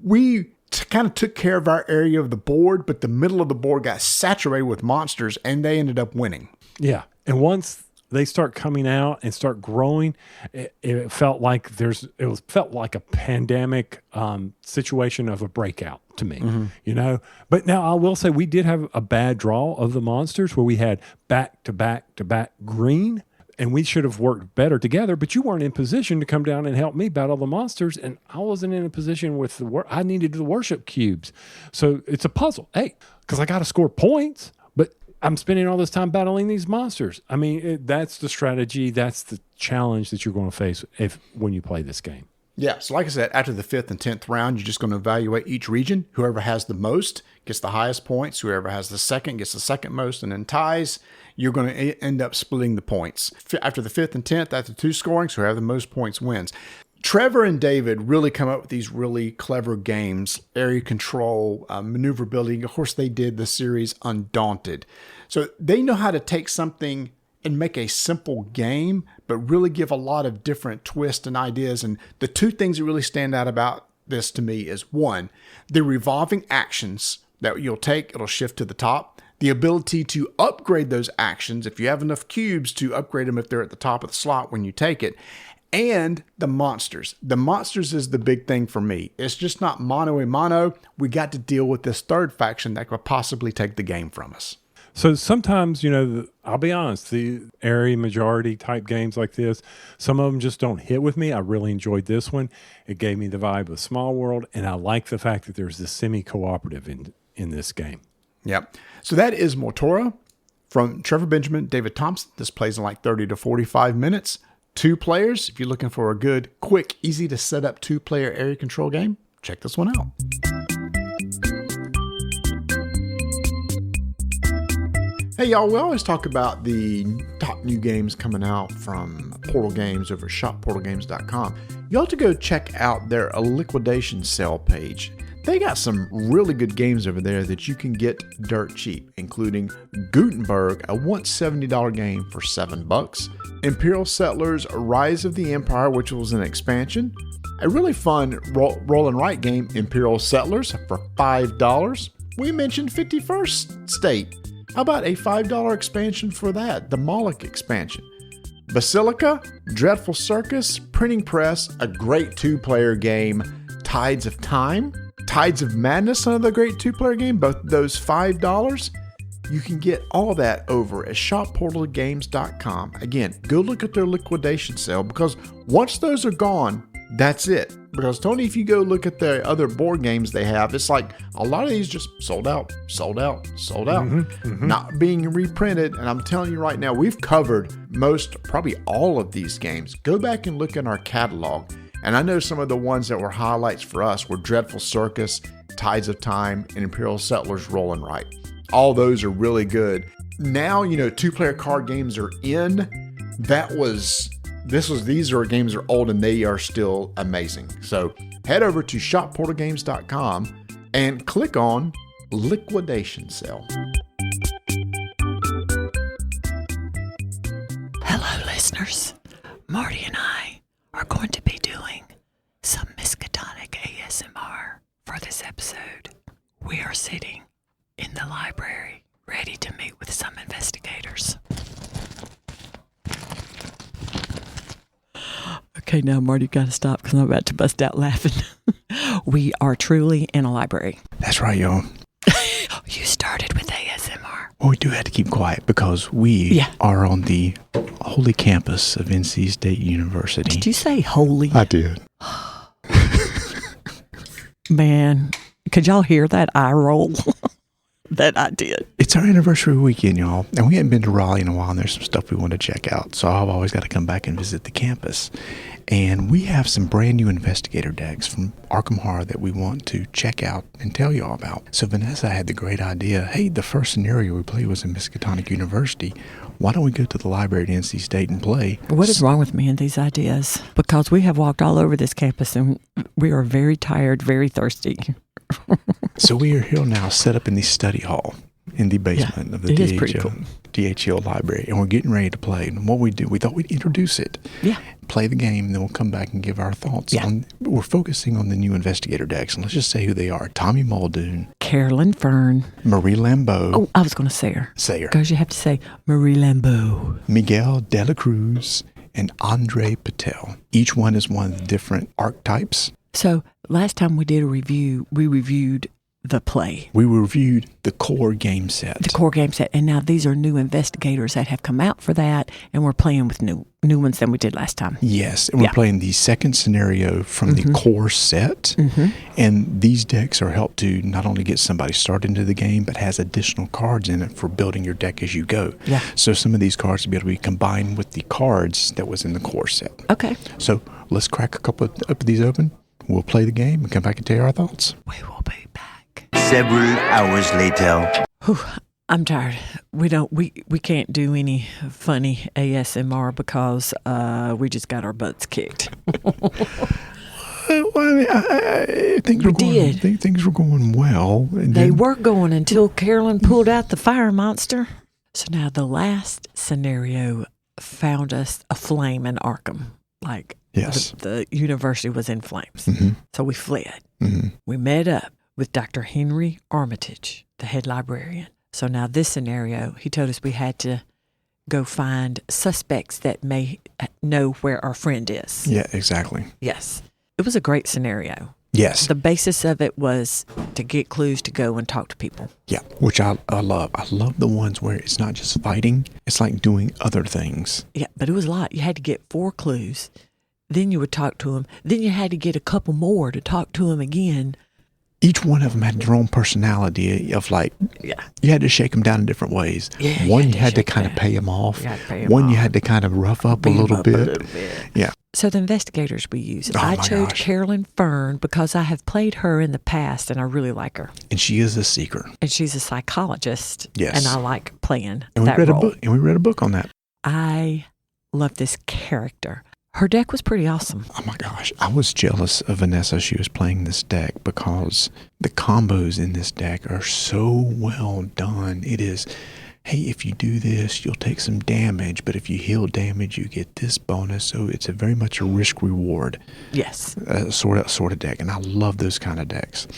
we kind of took care of our area of the board, but the middle of the board got saturated with monsters and they ended up winning. Yeah. And once they start coming out and start growing, it felt like felt like a pandemic situation of a breakout to me, you know? But now I will say we did have a bad draw of the monsters where we had back to back to back green, and we should have worked better together, but you weren't in position to come down and help me battle the monsters, and I wasn't in a position with I needed the worship cubes. So it's a puzzle. Hey, because I got to score points, but I'm spending all this time battling these monsters. I mean, that's the strategy. That's the challenge that you're going to face when you play this game. Yeah, so like I said, after the 5th and 10th round, you're just going to evaluate each region. Whoever has the most gets the highest points. Whoever has the second gets the second most. And then ties, you're going to end up splitting the points. After the 5th and 10th, after 2 scoring, so whoever the most points wins. Trevor and David really come up with these really clever games, area control, maneuverability. Of course, they did the series Undaunted. So they know how to take something and make a simple game, but really give a lot of different twists and ideas. And the 2 things that really stand out about this to me is, 1, the revolving actions that you'll take, it'll shift to the top. The ability to upgrade those actions, if you have enough cubes to upgrade them if they're at the top of the slot when you take it. And the monsters. The monsters is the big thing for me. It's just not mono a mono. We got to deal with this third faction that could possibly take the game from us. So sometimes, I'll be honest, the area majority type games like this, some of them just don't hit with me. I really enjoyed this one. It gave me the vibe of Small World, and I like the fact that there's this semi-cooperative in this game. Yep. So that is Moytura from Trevor Benjamin, David Thompson. This plays in like 30 to 45 minutes. 2 players. If you're looking for a good, quick, easy to set up 2-player area control game, check this one out. Hey y'all, we always talk about the top new games coming out from Portal Games over at shopportalgames.com. You ought to go check out their liquidation sale page. They got some really good games over there that you can get dirt cheap, including Gutenberg, a once $70 game for $7. Imperial Settlers, Rise of the Empire, which was an expansion. A really fun roll and write game, Imperial Settlers, for $5. We mentioned 51st State. How about a $5 expansion for that? The Moloch expansion. Basilica, Dreadful Circus, Printing Press, a great 2-player game. Tides of Time, Tides of Madness, another great 2-player game. Both those $5. You can get all that over at shopportalgames.com. Again, go look at their liquidation sale, because once those are gone, that's it. Because Tony, if you go look at the other board games they have, it's like a lot of these just sold out, not being reprinted. And I'm telling you right now, we've covered probably all of these games. Go back and look in our catalog. And I know some of the ones that were highlights for us were Dreadful Circus, Tides of Time, and Imperial Settlers Roll and Write. All those are really good. Now, 2-player card games are in. These are games that are old and they are still amazing. So head over to shopportalgames.com and click on Liquidation Sale. Hello, listeners. Marty and I are going to be doing some Miskatonic ASMR for this episode. We are sitting in the library, ready to meet with some investigators. Okay, now, Marty, you got to stop because I'm about to bust out laughing. We are truly in a library. That's right, y'all. You started with ASMR. Well, we do have to keep quiet because we are on the holy campus of NC State University. Did you say holy? I did. Man, could y'all hear that eye roll? That I did. It's our anniversary weekend, y'all, and we hadn't been to Raleigh in a while, and there's some stuff we want to check out, so I've always got to come back and visit the campus. And we have some brand new Investigator decks from Arkham Horror that we want to check out and tell y'all about. So Vanessa had the great idea, hey, the first scenario we played was in Miskatonic University. Why don't we go to the library at NC State and play? What is wrong with me and these ideas? Because we have walked all over this campus, and we are very tired, very thirsty. So we are here now, set up in the study hall in the basement of the DHL library, and we're getting ready to play. And what we do, we thought we'd introduce it, play the game, and then we'll come back and give our thoughts. We're focusing on the new Investigator decks, and let's just say who they are. Tommy Muldoon, Carolyn Fern, Marie Lambeau. Oh, I was going to say her. Say her. Because you have to say Marie Lambeau. Miguel de la Cruz, and Andre Patel. Each one is one of the different archetypes. So last time we did a review, we reviewed the play. We reviewed the core game set. The core game set. And now these are new investigators that have come out for that, and we're playing with new ones than we did last time. Yes, and we're playing the second scenario from the core set. And these decks are helped to not only get somebody started into the game, but has additional cards in it for building your deck as you go. So some of these cards will be able to be combined with the cards that was in the core set. Okay. So let's crack a couple of these open. We'll play the game and come back and tell you our thoughts. We will be back. Several hours later. Whew, I'm tired. We can't do any funny ASMR because we just got our butts kicked. Well, I think things were going well. And they were going until Carolyn pulled out the fire monster. So now the last scenario found us a flame in Arkham. Like, yes, the university was in flames. Mm-hmm. So we fled. Mm-hmm. We met up with Dr. Henry Armitage, the head librarian. So now this scenario, he told us we had to go find suspects that may know where our friend is. Yeah, exactly. Yes. It was a great scenario. Yes. The basis of it was to get clues to go and talk to people. Yeah, which I love. I love the ones where it's not just fighting. It's like doing other things. Yeah, but it was a lot. You had to get 4 clues. Then you would talk to them. Then you had to get a couple more to talk to them again. Each one of them had their own personality of like, yeah, you had to shake them down in different ways. Yeah, one, you had to kind of pay them off. One, you had to kind of rough up a little bit. Yeah. So the investigators we use. Oh I my chose gosh. Carolyn Fern because I have played her in the past and I really like her. And she is a seeker. And she's a psychologist. Yes. And I like playing And we that read role. a book. And we read a book on that. I love this character. Her deck was pretty awesome. Oh my gosh. I was jealous of Vanessa. She was playing this deck because the combos in this deck are so well done. It is, hey, if you do this, you'll take some damage, but if you heal damage, you get this bonus. So it's a very much a risk reward. Yes. Sort of deck. And I love those kind of decks.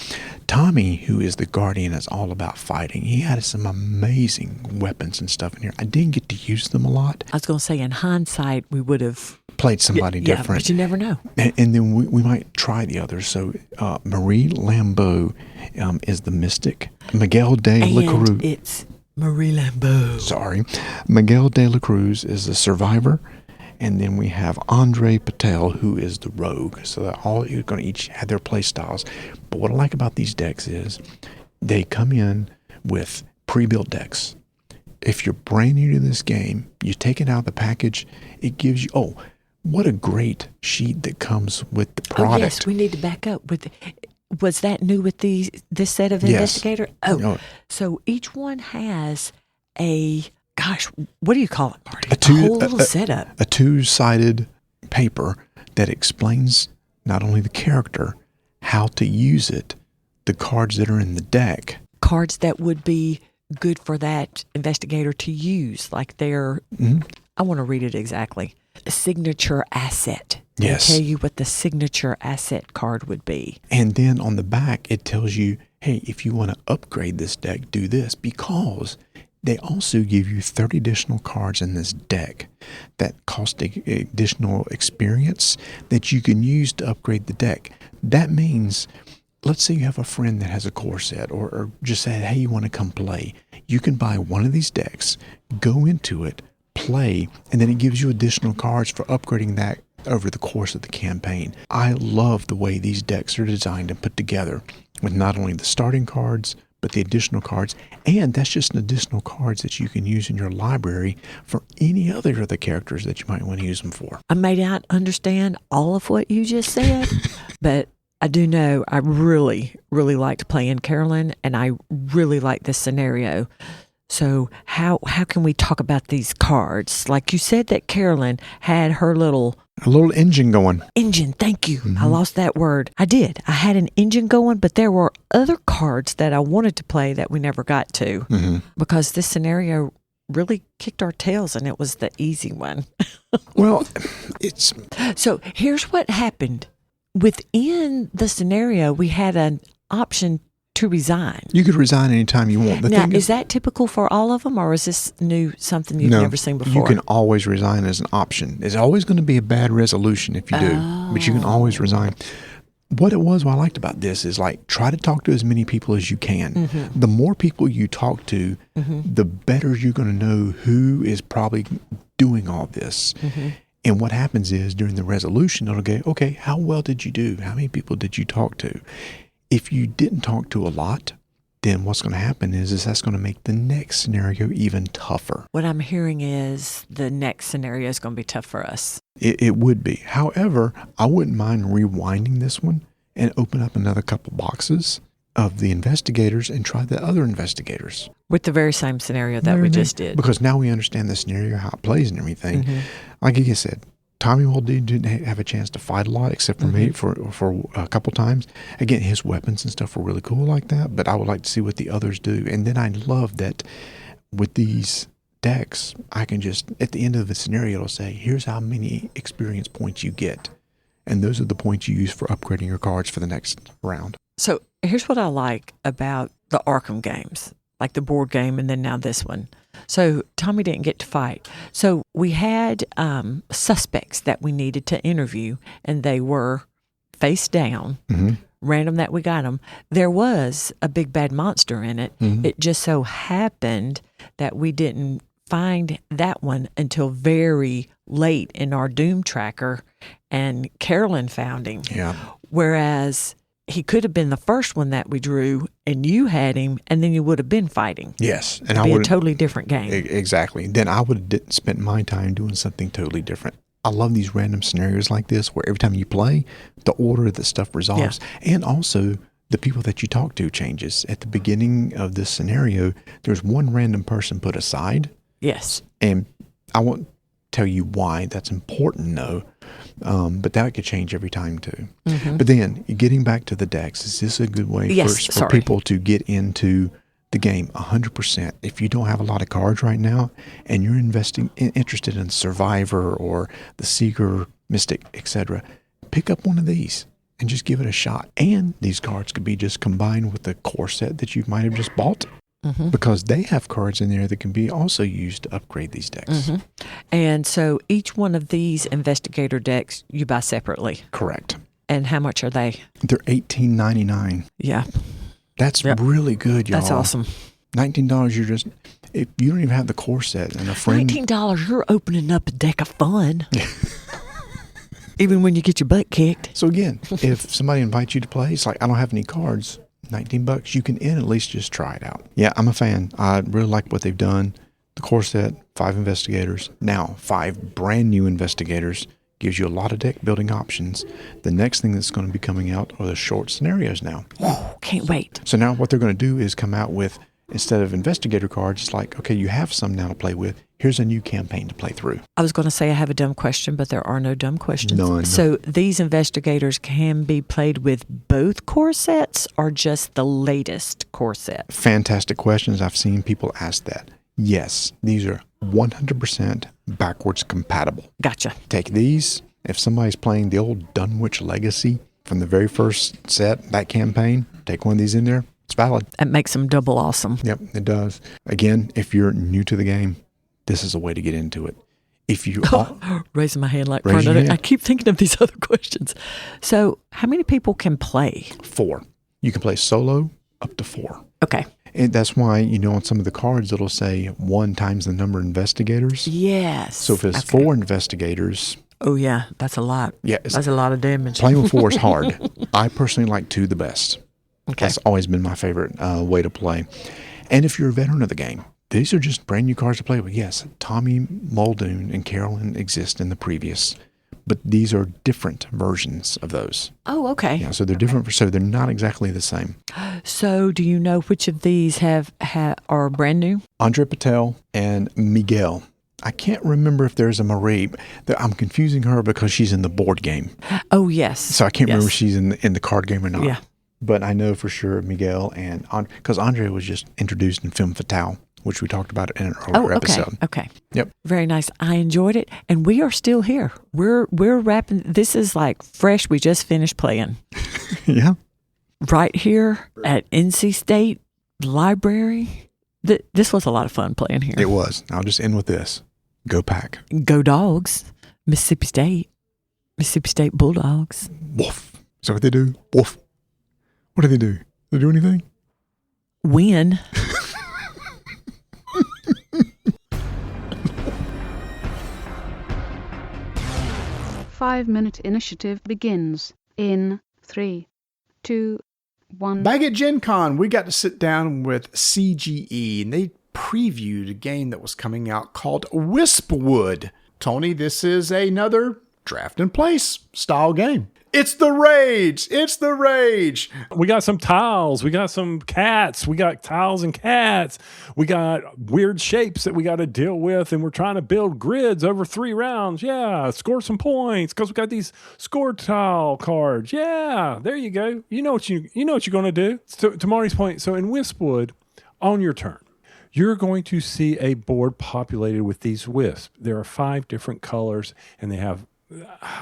Tommy, who is the guardian, is all about fighting. He had some amazing weapons and stuff in here. I didn't get to use them a lot. I was going to say, in hindsight, we would have played somebody different. Yeah, but you never know. And then we might try the others. So Marie Lambeau is the mystic. Miguel de la Cruz. And it's Marie Lambeau. Sorry. Miguel de la Cruz is the survivor. And then we have Andre Patel, who is the rogue. So that all you're going to each have their play styles. But what I like about these decks is they come in with pre-built decks. If you're brand new to this game, you take it out of the package, it gives you, what a great sheet that comes with the product. Oh, yes, we need to back up. Was that new with this set of Investigator? Oh, so each one has a, gosh, what do you call it, Marty? A whole little setup. A 2-sided paper that explains not only the character, how to use it, the cards that are in the deck. Cards that would be good for that investigator to use, like their, I want to read it exactly, a signature asset. Yes. It'll tell you what the signature asset card would be. And then on the back, it tells you, hey, if you want to upgrade this deck, do this, because they also give you 30 additional cards in this deck that cost additional experience that you can use to upgrade the deck. That means, let's say you have a friend that has a core set or just said, hey, you want to come play. You can buy one of these decks, go into it, play, and then it gives you additional cards for upgrading that over the course of the campaign. I love the way these decks are designed and put together with not only the starting cards, but the additional cards. And that's just an additional cards that you can use in your library for any other of the characters that you might want to use them for. I may not understand all of what you just said, but I do know I really, really liked playing Carolyn, and I really like this scenario. So how can we talk about these cards? Like you said that Carolyn had her little engine going. Engine, thank you. I lost that word. I did. I had an engine going, but there were other cards that I wanted to play that we never got to because this scenario really kicked our tails and it was the easy one. Well, it's... So here's what happened. Within the scenario, we had an option to resign. You could resign anytime you want. Now, is that typical for all of them, or is this something you've never seen before? You can always resign as an option. There's always going to be a bad resolution if you do, but you can always resign. What I liked about this is like try to talk to as many people as you can. The more people you talk to, the better you're going to know who is probably doing all this. And what happens is during the resolution, it'll go, okay, how well did you do? How many people did you talk to? If you didn't talk to a lot, then what's going to happen is that's going to make the next scenario even tougher. What I'm hearing is the next scenario is going to be tough for us. It would be. However, I wouldn't mind rewinding this one and open up another couple boxes of the investigators and try the other investigators. With the very same scenario that we just did. Because now we understand the scenario, how it plays and everything. Like you said, Tommy didn't have a chance to fight a lot, except for me for a couple times. Again, his weapons and stuff were really cool like that, but I would like to see what the others do. And then I love that with these decks, I can just, at the end of the scenario, it'll say, here's how many experience points you get. And those are the points you use for upgrading your cards for the next round. So here's what I like about the Arkham games, like the board game and then now this one. So Tommy didn't get to fight. So we had suspects that we needed to interview, and they were face down, random that we got them. There was a big bad monster in it. It just so happened that we didn't find that one until very late in our Doom tracker, and Carolyn found him. Yeah. Whereas he could have been the first one that we drew, and you had him, and then you would have been fighting. Yes. And It'd be a totally different game. Exactly. Then I would have spent my time doing something totally different. I love these random scenarios like this where every time you play, the order that stuff resolves. Yeah. And also the people that you talk to changes. At the beginning of this scenario, there's one random person put aside. Yes. And I won't tell you why. That's important, though. But that could change every time too. But then getting back to the decks, is this a good way for people to get into the game 100%? If you don't have a lot of cards right now and you're interested in Survivor or the Seeker, Mystic, etc., pick up one of these and just give it a shot. And these cards could be just combined with the core set that you might have just bought. Because they have cards in there that can be also used to upgrade these decks. And so each one of these investigator decks you buy separately. Correct. And how much are they? They're $18.99. Yeah. That's really good, y'all. That's awesome. $19, you're just, if you don't even have the core set and a friend. $19, you're opening up a deck of fun. Even when you get your butt kicked. So again, if somebody invites you to play, it's like, I don't have any cards. $19, you can at least just try it out. Yeah, I'm a fan. I really like what they've done. The core set, 5 investigators. Now, 5 brand new investigators. Gives you a lot of deck building options. The next thing that's going to be coming out are the short scenarios now. Oh, can't wait. So now what they're going to do is come out with, instead of investigator cards, it's like, okay, you have some now to play with. Here's a new campaign to play through. I was going to say I have a dumb question, but there are no dumb questions. None. So these investigators can be played with both core sets or just the latest core set? Fantastic questions. I've seen people ask that. Yes, these are 100% backwards compatible. Gotcha. Take these. If somebody's playing the old Dunwich Legacy from the very first set, that campaign, take one of these in there. It's valid. It makes them double awesome. Yep, it does. Again, if you're new to the game, this is a way to get into it. If you raising my hand like I keep thinking of these other questions. So, how many people can play? 4. You can play solo up to 4. Okay. And that's why, on some of the cards, it'll say 1 times the number of investigators. Yes. So if it's 4 investigators. Oh, yeah. That's a lot. Yeah. That's a lot of damage. Playing with 4 is hard. I personally like 2 the best. Okay. That's always been my favorite way to play. And if you're a veteran of the game, these are just brand new cards to play with. Yes, Tommy, Muldoon, and Carolyn exist in the previous, but these are different versions of those. Oh, okay. Yeah, so they're different. So they're not exactly the same. So do you know which of these are brand new? Andre Patel and Miguel. I can't remember if there's a Marie. I'm confusing her because she's in the board game. Oh, yes. So I can't remember if she's in the card game or not. Yeah. But I know for sure Miguel and because Andre was just introduced in Femme Fatale, which we talked about in an earlier episode. Okay. Yep. Very nice. I enjoyed it, and we are still here. We're wrapping. This is like fresh. We just finished playing. Yeah. Right here at NC State Library. This was a lot of fun playing here. It was. I'll just end with this. Go Pack. Go Dogs. Mississippi State Bulldogs. Woof. Is that what they do? Woof. What do? Do they do anything? Win. Five-minute initiative begins in 3, 2, 1. Back at Gen Con, we got to sit down with CGE, and they previewed a game that was coming out called Wispwood. Tony, this is another draft and place style game. It's the rage. It's the rage. We got some tiles. We got some cats. We got tiles and cats. We got weird shapes that we got to deal with, and we're trying to build grids over 3 rounds. Yeah, score some points because we got these score tile cards. Yeah, there you go. You know what you're going to do. To Marty's point, so in Wispwood, on your turn, you're going to see a board populated with these wisps. There are 5 different colors, and they have,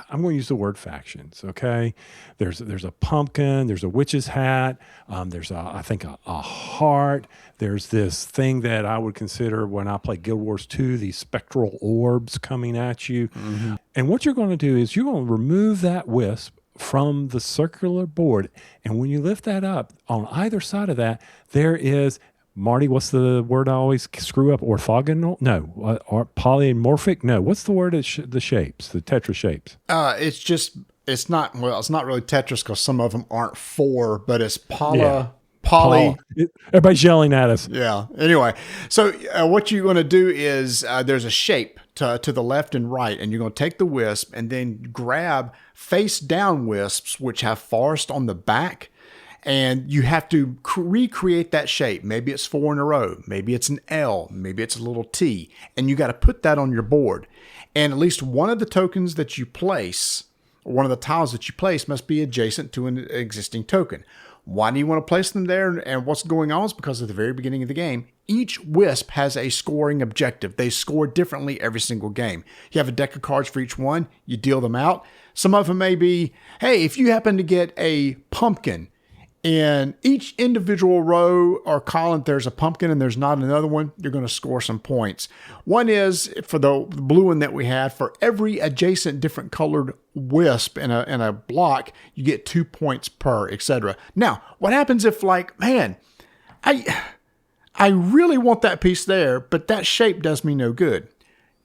I'm going to use the word factions, okay? There's a pumpkin, there's a witch's hat, there's I think a heart, there's this thing that I would consider when I play Guild Wars 2, these spectral orbs coming at you. Mm-hmm. And what you're going to do is you're going to remove that wisp from the circular board, and when you lift that up, on either side of that, there is, Marty, what's the word I always screw up? Orthogonal? No. Or polymorphic? No. What's the word? The shapes, the tetra shapes. It's not really Tetris because some of them aren't 4, but it's Everybody's yelling at us. Yeah. Anyway, so what you're going to do is there's a shape to the left and right, and you're going to take the wisp and then grab face down wisps, which have forest on the back. And you have to recreate that shape. Maybe it's 4 in a row. Maybe it's an L. Maybe it's a little T. And you got to put that on your board. And at least one of the tokens that you place, or one of the tiles that you place, must be adjacent to an existing token. Why do you want to place them there? And what's going on is because at the very beginning of the game, each wisp has a scoring objective. They score differently every single game. You have a deck of cards for each one. You deal them out. Some of them may be, hey, if you happen to get a pumpkin, in each individual row or column, there's a pumpkin and there's not another one, you're going to score some points. One is, for the blue one that we had, for every adjacent different colored wisp in a block, you get 2 points per, etc. Now, what happens if, like, man, I really want that piece there, but that shape does me no good?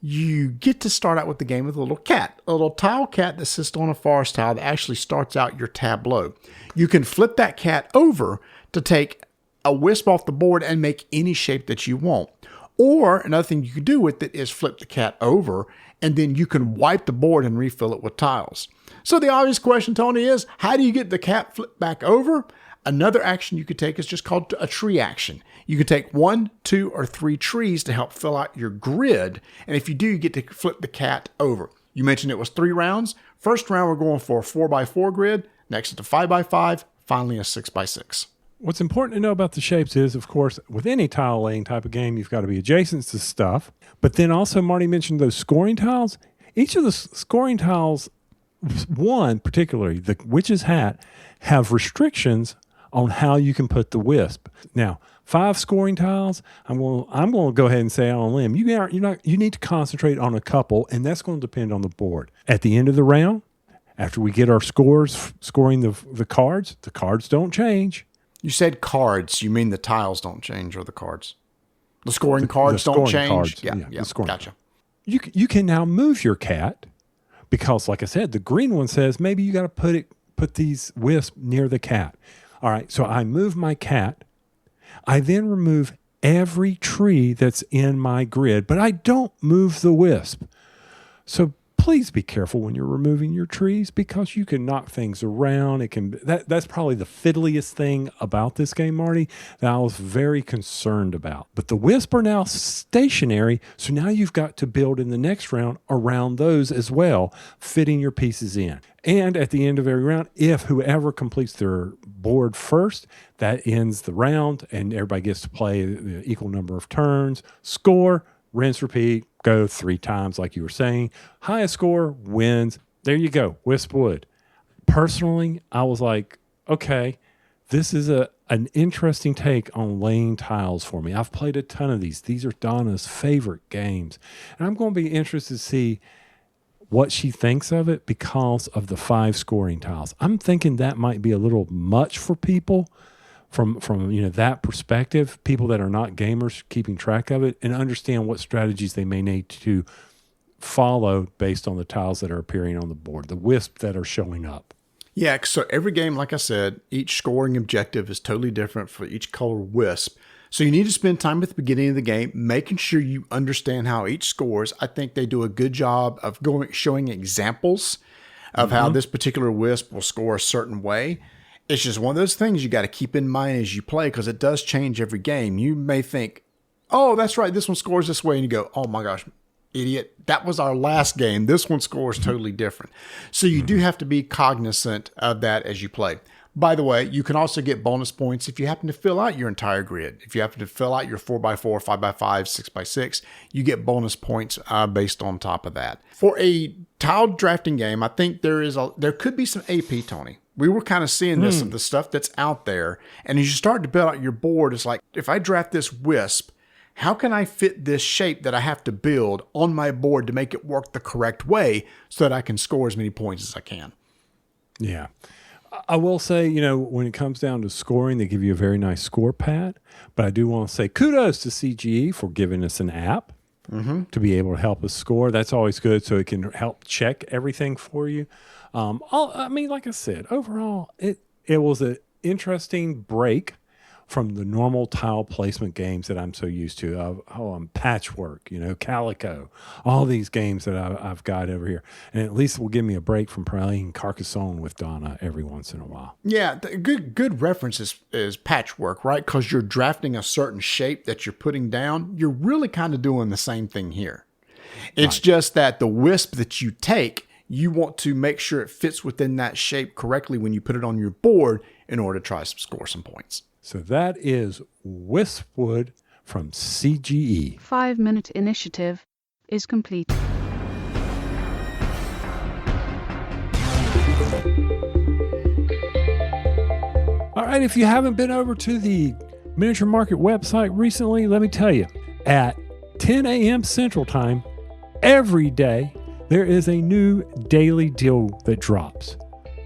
You get to start out with the game with a little cat, a little tile cat that sits on a forest tile that actually starts out your tableau. You can flip that cat over to take a wisp off the board and make any shape that you want. Or another thing you can do with it is flip the cat over, and then you can wipe the board and refill it with tiles. So the obvious question, Tony, is how do you get the cat flipped back over? Another action you could take is just called a tree action. You could take 1, 2, or 3 trees to help fill out your grid. And if you do, you get to flip the cat over. You mentioned it was 3 rounds. First round, we're going for a 4x4 grid. Next, it's a 5x5. Finally, a 6x6. What's important to know about the shapes is, of course, with any tile laying type of game, you've got to be adjacent to stuff. But then also, Marty mentioned those scoring tiles. Each of the scoring tiles, one particularly, the witch's hat, have restrictions on how you can put the wisp. Now, 5 scoring tiles, I'm going to go ahead and say out on a limb. You need to concentrate on a couple, and that's going to depend on the board. At the end of the round, after we get our scores, scoring the cards don't change. You said cards. You mean the tiles don't change or the cards? The scoring cards don't change? Cards, yeah, gotcha. You can now move your cat because, like I said, the green one says maybe you got to put these wisps near the cat. All right, so I move my cat. I then remove every tree that's in my grid, but I don't move the wisp. So please be careful when you're removing your trees because you can knock things around. That's probably the fiddliest thing about this game, Marty, that I was very concerned about. But the wisps are now stationary, so now you've got to build in the next round around those as well, fitting your pieces in. And at the end of every round, if whoever completes their board first, that ends the round, and everybody gets to play the equal number of turns, score, rinse, repeat, go 3 times like you were saying. Highest score wins. There you go, Wispwood. Personally, I was like, okay, this is an interesting take on laying tiles for me. I've played a ton of these. These are Donna's favorite games. And I'm going to be interested to see what she thinks of it because of the 5 scoring tiles. I'm thinking that might be a little much for people from that perspective, people that are not gamers keeping track of it and understand what strategies they may need to follow based on the tiles that are appearing on the board, the wisps that are showing up. Yeah, so every game, like I said, each scoring objective is totally different for each color wisp. So you need to spend time at the beginning of the game making sure you understand how each scores. I think they do a good job of showing examples of how this particular wisp will score a certain way. It's just one of those things you got to keep in mind as you play, because it does change every game. You may think, oh, that's right, this one scores this way. And you go, oh my gosh, idiot, that was our last game. This one scores totally different. So you do have to be cognizant of that as you play. By the way, you can also get bonus points if you happen to fill out your entire grid. If you happen to fill out your 4x4, 5x5, 6x6, you get bonus points based on top of that. For a tiled drafting game, I think there could be some AP, Tony. We were kind of seeing this of the stuff that's out there. And as you start to build out your board, it's like, if I draft this wisp, how can I fit this shape that I have to build on my board to make it work the correct way so that I can score as many points as I can? Yeah. I will say, when it comes down to scoring, they give you a very nice score pad. But I do want to say kudos to CGE for giving us an app to be able to help us score. That's always good, so it can help check everything for you. Like I said, overall, it was an interesting break from the normal tile placement games that I'm so used to. Patchwork, Calico, all these games that I've got over here. And at least it will give me a break from playing Carcassonne with Donna every once in a while. Yeah, good reference is patchwork, right? Because you're drafting a certain shape that you're putting down. You're really kind of doing the same thing here. It's just that the wisp that you take, you want to make sure it fits within that shape correctly when you put it on your board in order to try to score some points. So that is Wispwood from CGE. 5-minute initiative is complete. All right, if you haven't been over to the Miniature Market website recently, let me tell you, at 10 a.m. Central Time, every day, there is a new daily deal that drops.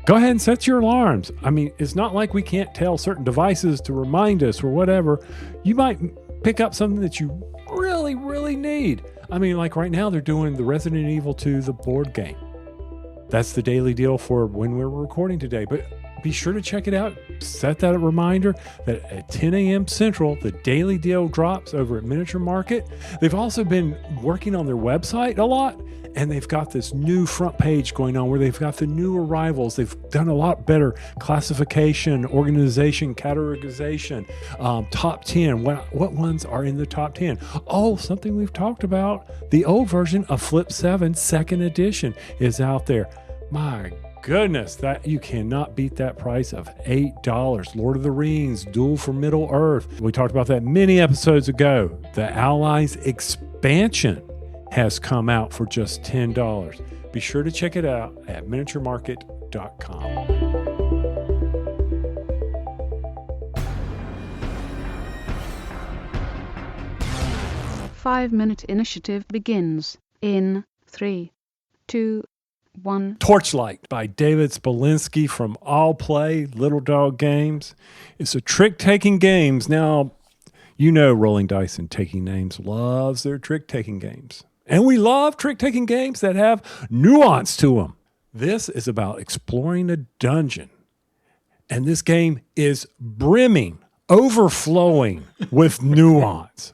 Go ahead and set your alarms. It's not like we can't tell certain devices to remind us or whatever. You might pick up something that you really, really need. Like right now, they're doing the Resident Evil 2, the board game. That's the daily deal for when we're recording today. But be sure to check it out. Set that reminder that at 10 a.m. Central, the daily deal drops over at Miniature Market. They've also been working on their website a lot. And they've got this new front page going on where they've got the new arrivals. They've done a lot better classification, organization, categorization, top 10. What ones are in the top 10? Oh, something we've talked about. The old version of Flip 7 2nd edition is out there. My goodness, that you cannot beat that price of $8. Lord of the Rings, Duel for Middle Earth. We talked about that many episodes ago. The Allies expansion has come out for just $10. Be sure to check it out at miniaturemarket.com. 5-minute initiative begins in 3, 2, 1. Torchlight by David Spolinski from All Play Little Dog Games. It's a trick-taking games. Now, Rolling Dice and Taking Names loves their trick-taking games. And we love trick-taking games that have nuance to them. This is about exploring a dungeon. And this game is brimming, overflowing with nuance.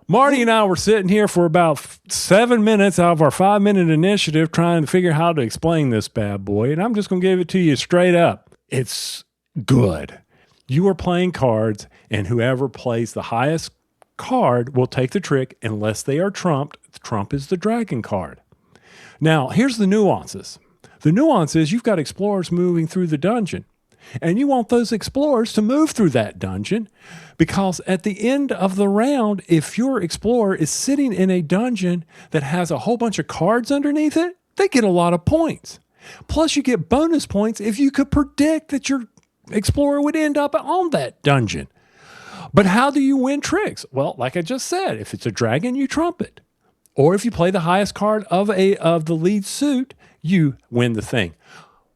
Marty and I were sitting here for about 7 minutes out of our 5-minute initiative trying to figure out how to explain this bad boy. And I'm just going to give it to you straight up. It's good. You are playing cards, and whoever plays the highest card will take the trick unless they are trumped. Trump is the dragon card. Now, here's the nuances. The nuance is you've got explorers moving through the dungeon, and you want those explorers to move through that dungeon because at the end of the round, if your explorer is sitting in a dungeon that has a whole bunch of cards underneath it, they get a lot of points. Plus, you get bonus points if you could predict that your explorer would end up on that dungeon. But how do you win tricks? Well, like I just said, if it's a dragon, you trump it. Or if you play the highest card of the lead suit, you win the thing.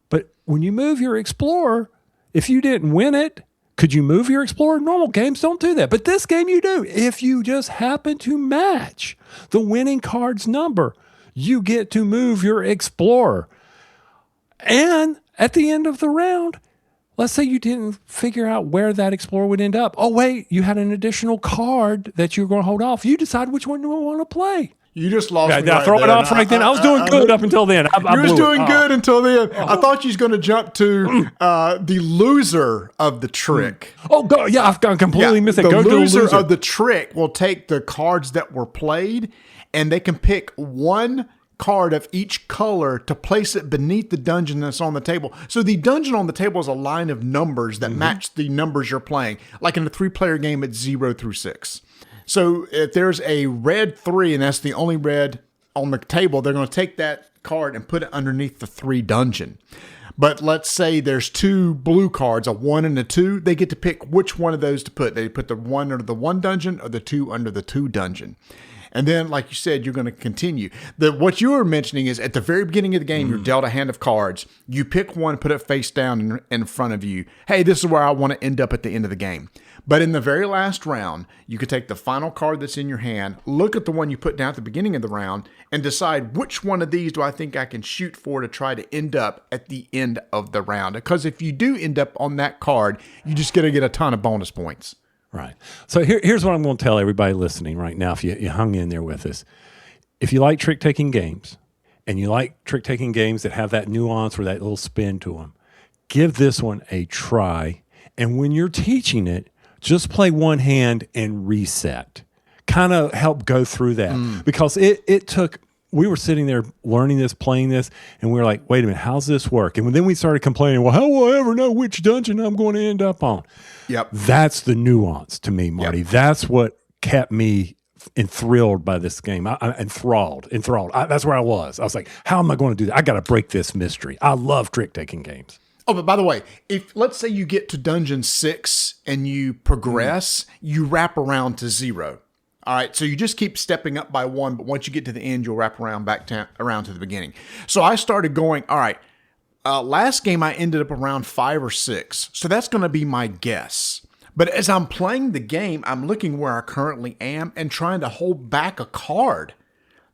But when you move your explorer, if you didn't win it, could you move your explorer? Normal games don't do that. But this game you do. If you just happen to match the winning card's number, you get to move your explorer. And at the end of the round, let's say you didn't figure out where that explorer would end up. Oh, wait, you had an additional card that you were going to hold off. You decide which one you want to play. You just lost me Did I right throw there. it off right then? I was doing good up until then. You was doing good until then. I thought you was going to jump to the loser of the trick. Oh, go, yeah, I've completely missed it. The Go to the loser loser of the trick will take the cards that were played, and they can pick one card of each color to place it beneath the dungeon that's on the table. So the dungeon on the table is a line of numbers that match the numbers you're playing. Like in a 3-player game, it's 0 through 6. So if there's a red 3 and that's the only red on the table, they're going to take that card and put it underneath the 3 dungeon. But let's say there's 2 blue cards, a 1 and a 2. They get to pick which one of those to put. They put the 1 under the 1 dungeon or the 2 under the 2 dungeon. And then, like you said, you're going to continue. What you were mentioning is at the very beginning of the game, you're dealt a hand of cards. You pick one, put it face down in front of you. Hey, this is where I want to end up at the end of the game. But in the very last round, you could take the final card that's in your hand, look at the one you put down at the beginning of the round, and decide which one of these do I think I can shoot for to try to end up at the end of the round. Because if you do end up on that card, you just going to get a ton of bonus points. Right. So here's what I'm going to tell everybody listening right now, if you hung in there with us. If you like trick-taking games, and you like trick-taking games that have that nuance or that little spin to them, give this one a try. And when you're teaching it, just play one hand and reset. Kind of help go through that. Because it took, we were sitting there learning this, playing this, and we were like, wait a minute, how's this work? And then we started complaining, well, how will I ever know which dungeon I'm going to end up on? Yep. That's the nuance to me, Marty. Yep. That's what kept me enthralled by this game. Enthralled. That's where I was. I was like, how am I going to do that? I got to break this mystery. I love trick-taking games. Oh, but by the way, if let's say you get to dungeon 6 and you progress, you wrap around to 0. All right, so you just keep stepping up by 1, but once you get to the end, you'll wrap around around to the beginning. So I started going, all right, last game I ended up around 5 or 6, so that's going to be my guess. But as I'm playing the game, I'm looking where I currently am and trying to hold back a card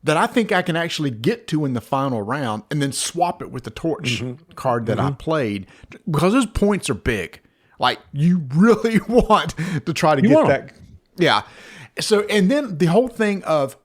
that I think I can actually get to in the final round and then swap it with the torch card that I played, because those points are big. Like, you really want to try to get that. Yeah. So, and then the whole thing of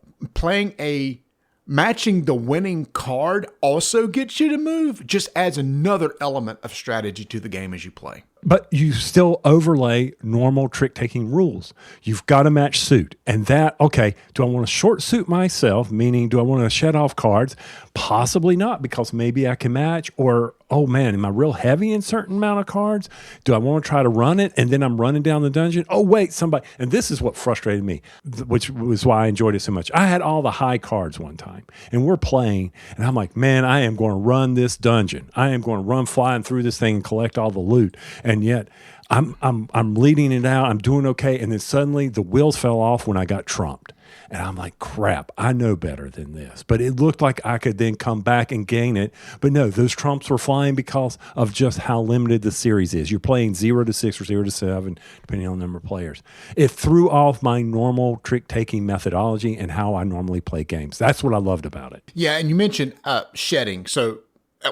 matching the winning card also gets you to move, just adds another element of strategy to the game as you play. But you still overlay normal trick-taking rules. You've got to match suit. And that, okay, do I want to short suit myself, meaning do I want to shed off cards? Possibly not, because maybe I can match. Or, oh man, am I real heavy in certain amount of cards? Do I want to try to run it and then I'm running down the dungeon? Oh wait, somebody, and this is what frustrated me, which was why I enjoyed it so much. I had all the high cards one time and we're playing and I'm like, man, I am going to run this dungeon. I am going to run flying through this thing and collect all the loot. And yet I'm leading it out. I'm doing okay. And then suddenly the wheels fell off when I got trumped. And I'm like, crap, I know better than this. But it looked like I could then come back and gain it. But no, those trumps were flying because of just how limited the series is. You're playing 0 to 6 or 0 to 7, depending on the number of players. It threw off my normal trick-taking methodology and how I normally play games. That's what I loved about it. Yeah, and you mentioned shedding. So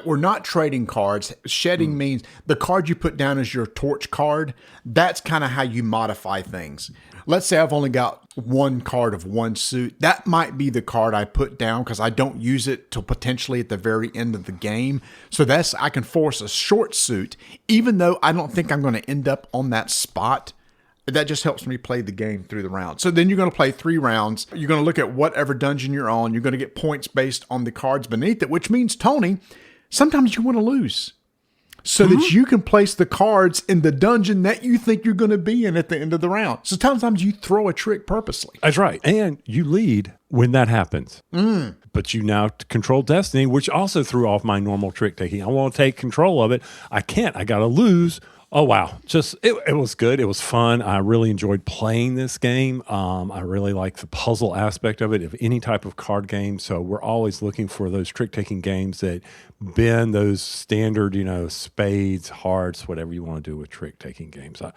we're not trading cards. Shedding means the card you put down as your torch card. That's kind of how you modify things. Let's say I've only got one card of one suit. That might be the card I put down because I don't use it till potentially at the very end of the game. So I can force a short suit, even though I don't think I'm going to end up on that spot. That just helps me play the game through the round. So then you're going to play 3 rounds. You're going to look at whatever dungeon you're on. You're going to get points based on the cards beneath it, which means, Tony, sometimes you want to lose so that you can place the cards in the dungeon that you think you're going to be in at the end of the round. So sometimes you throw a trick purposely. That's right. And you lead when that happens. But you now control destiny, which also threw off my normal trick taking. I want to take control of it. I can't. I got to lose. Oh, wow. It was good. It was fun. I really enjoyed playing this game. I really like the puzzle aspect of it, of any type of card game. So we're always looking for those trick-taking games that bend those standard, spades, hearts, whatever you want to do with trick-taking games. I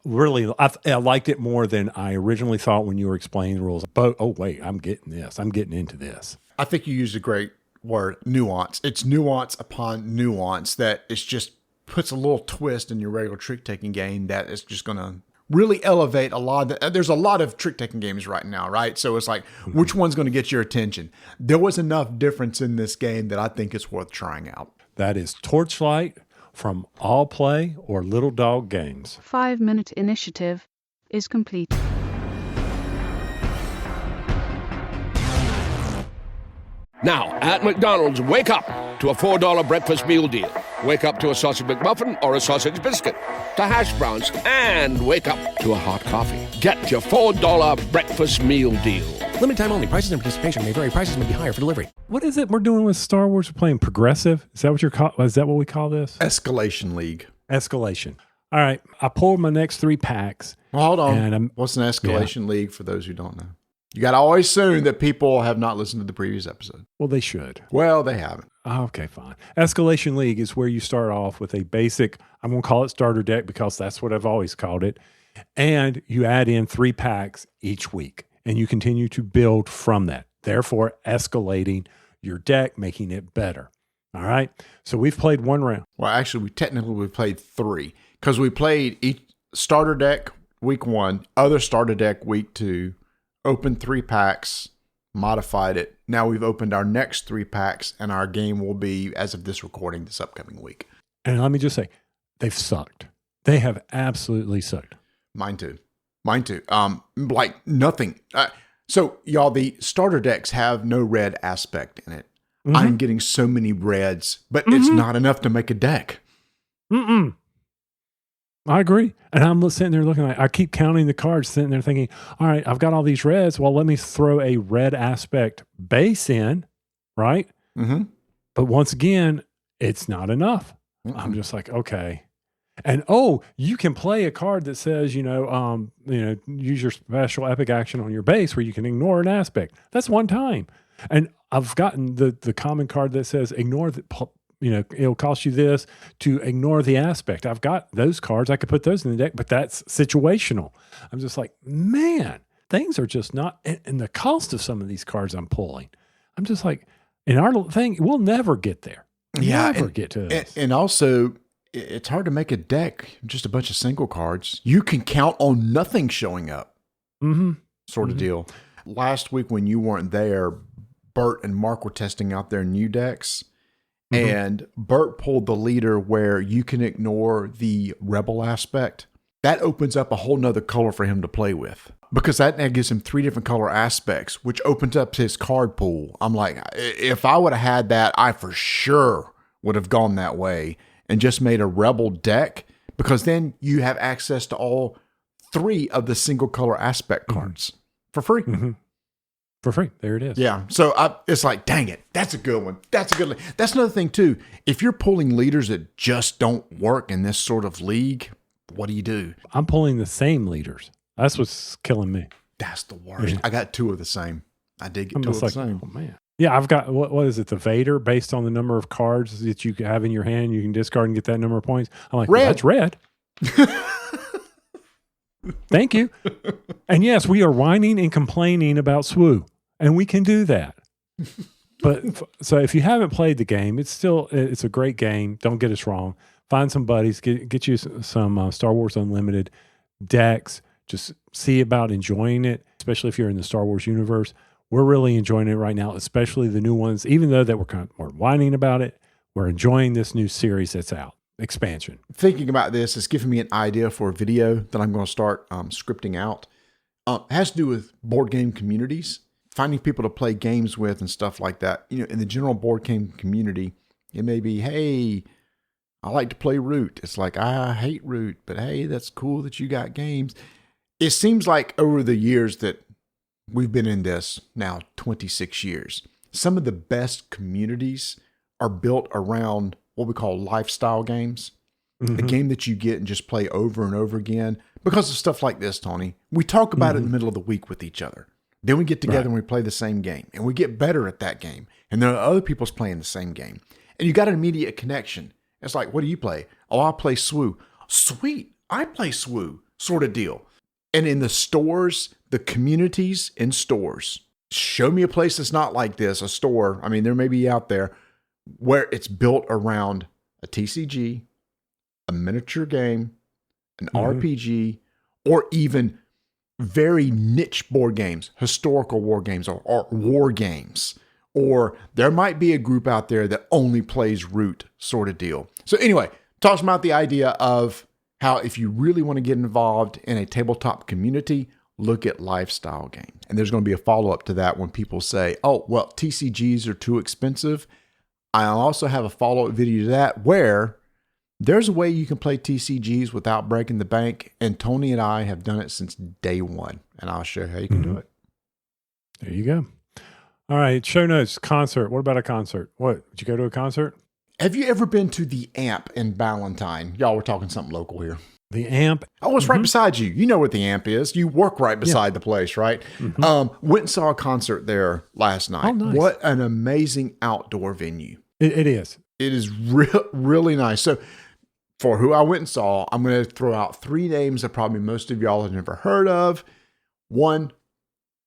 liked it more than I originally thought when you were explaining the rules. But, oh, wait, I'm getting this. I'm getting into this. I think you used a great word, nuance. It's nuance upon nuance that it's just puts a little twist in your regular trick-taking game that is just going to really elevate a lot. There's a lot of trick-taking games right now, right? So it's like, which one's going to get your attention? There was enough difference in this game that I think it's worth trying out. That is Torchlight from All Play or Little Dog Games. 5-minute initiative is complete. Now, at McDonald's, wake up to a $4 breakfast meal deal. Wake up to a sausage McMuffin or a sausage biscuit, to hash browns, and wake up to a hot coffee. Get your $4 breakfast meal deal. Limited time only. Prices and participation may vary. Prices may be higher for delivery. What is it we're doing with Star Wars? We're playing progressive? Is that what we call this? Escalation League. Escalation. All right. I pulled my next 3 packs. Well, hold on. What's an Escalation League for those who don't know? You got to always assume that people have not listened to the previous episode. Well, they should. Well, they haven't. Okay, fine. Escalation League is where you start off with a basic, I'm going to call it starter deck because that's what I've always called it. And you add in 3 packs each week. And you continue to build from that. Therefore, escalating your deck, making it better. All right? So we've played 1 round. Well, actually, we played 3. Because we played each starter deck week 1, other starter deck week 2, opened 3 packs, modified it. Now we've opened our next 3 packs, and our game will be, as of this recording, this upcoming week. And let me just say, they've sucked. They have absolutely sucked. Mine too. Like nothing. So, y'all, the starter decks have no red aspect in it. Mm-hmm. I'm getting so many reds, but it's not enough to make a deck. I agree. And I'm sitting there looking I keep counting the cards, sitting there thinking, all right, I've got all these reds. Well, let me throw a red aspect base in, right? Mm-hmm. But once again, it's not enough. Mm-hmm. I'm just like, okay. And you can play a card that says, use your special epic action on your base where you can ignore an aspect. That's 1 time. And I've gotten the common card that says ignore the, it'll cost you this to ignore the aspect. I've got those cards. I could put those in the deck, but that's situational. I'm just like, man, things are just not, and the cost of some of these cards I'm pulling, I'm just like, in our thing, we'll never get there. Never get to this. And also, it's hard to make a deck, just a bunch of single cards. You can count on nothing showing up. Sort of deal. Last week when you weren't there, Bert and Mark were testing out their new decks. And Bert pulled the leader where you can ignore the rebel aspect. That opens up a whole nother color for him to play with. Because that now gives him 3 different color aspects, which opens up his card pool. I'm like, if I would have had that, I for sure would have gone that way and just made a rebel deck, because then you have access to all 3 of the single color aspect cards for free. For free. There it is. Yeah. So it's like, dang it. That's a good one. That's another thing too. If you're pulling leaders that just don't work in this sort of league, what do? I'm pulling the same leaders. That's what's killing me. That's the worst. I got 2 of the same. I did get 2 of the same. Oh man. Yeah, I've got, what is it, the Vader, based on the number of cards that you have in your hand, you can discard and get that number of points. I'm like, well, that's red. Thank you. And yes, we are whining and complaining about SWU, and we can do that. But so if you haven't played the game, it's a great game. Don't get us wrong. Find some buddies, get you some Star Wars Unlimited decks. Just see about enjoying it, especially if you're in the Star Wars universe. We're really enjoying it right now, especially the new ones. Even though that we're whining about it, we're enjoying this new series that's out. Expansion. Thinking about this, it's giving me an idea for a video that I'm going to start scripting out. It has to do with board game communities, finding people to play games with and stuff like that. In the general board game community, it may be, hey, I like to play Root. It's like, I hate Root, but hey, that's cool that you got games. It seems like over the years that we've been in this now 26 years, some of the best communities are built around what we call lifestyle games. A game that you get and just play over and over again because of stuff like this, Tony. We talk about it in the middle of the week with each other. Then we get together and we play the same game and we get better at that game. And there are other people's playing the same game. And you got an immediate connection. It's like, what do you play? Oh, I play SWU. Sweet. I play SWU, sort of deal. And in the stores, the communities in stores show me a place that's not like this, a store. I mean, there may be out there where it's built around a TCG, a miniature game, an RPG, or even very niche board games, historical war games or war games. Or there might be a group out there that only plays Root sort of deal. So anyway, talks about the idea of how if you really want to get involved in a tabletop community, look at lifestyle games. And there's going to be a follow-up to that when people say, oh, well, TCGs are too expensive. I also have a follow-up video to that where there's a way you can play TCGs without breaking the bank. And Tony and I have done it since day one. And I'll show you how you can do it. There you go. All right, show notes, concert. What about a concert? What, did you go to a concert? Have you ever been to the Amp in Ballantyne? Y'all, we're talking something local here. The Amp? Oh, it's right beside you. You know what the Amp is. You work right beside the place, right? Went and saw a concert there last night. Oh, nice. What an amazing outdoor venue. It is. It is really nice. So for who I went and saw, I'm going to throw out 3 names that probably most of y'all have never heard of. One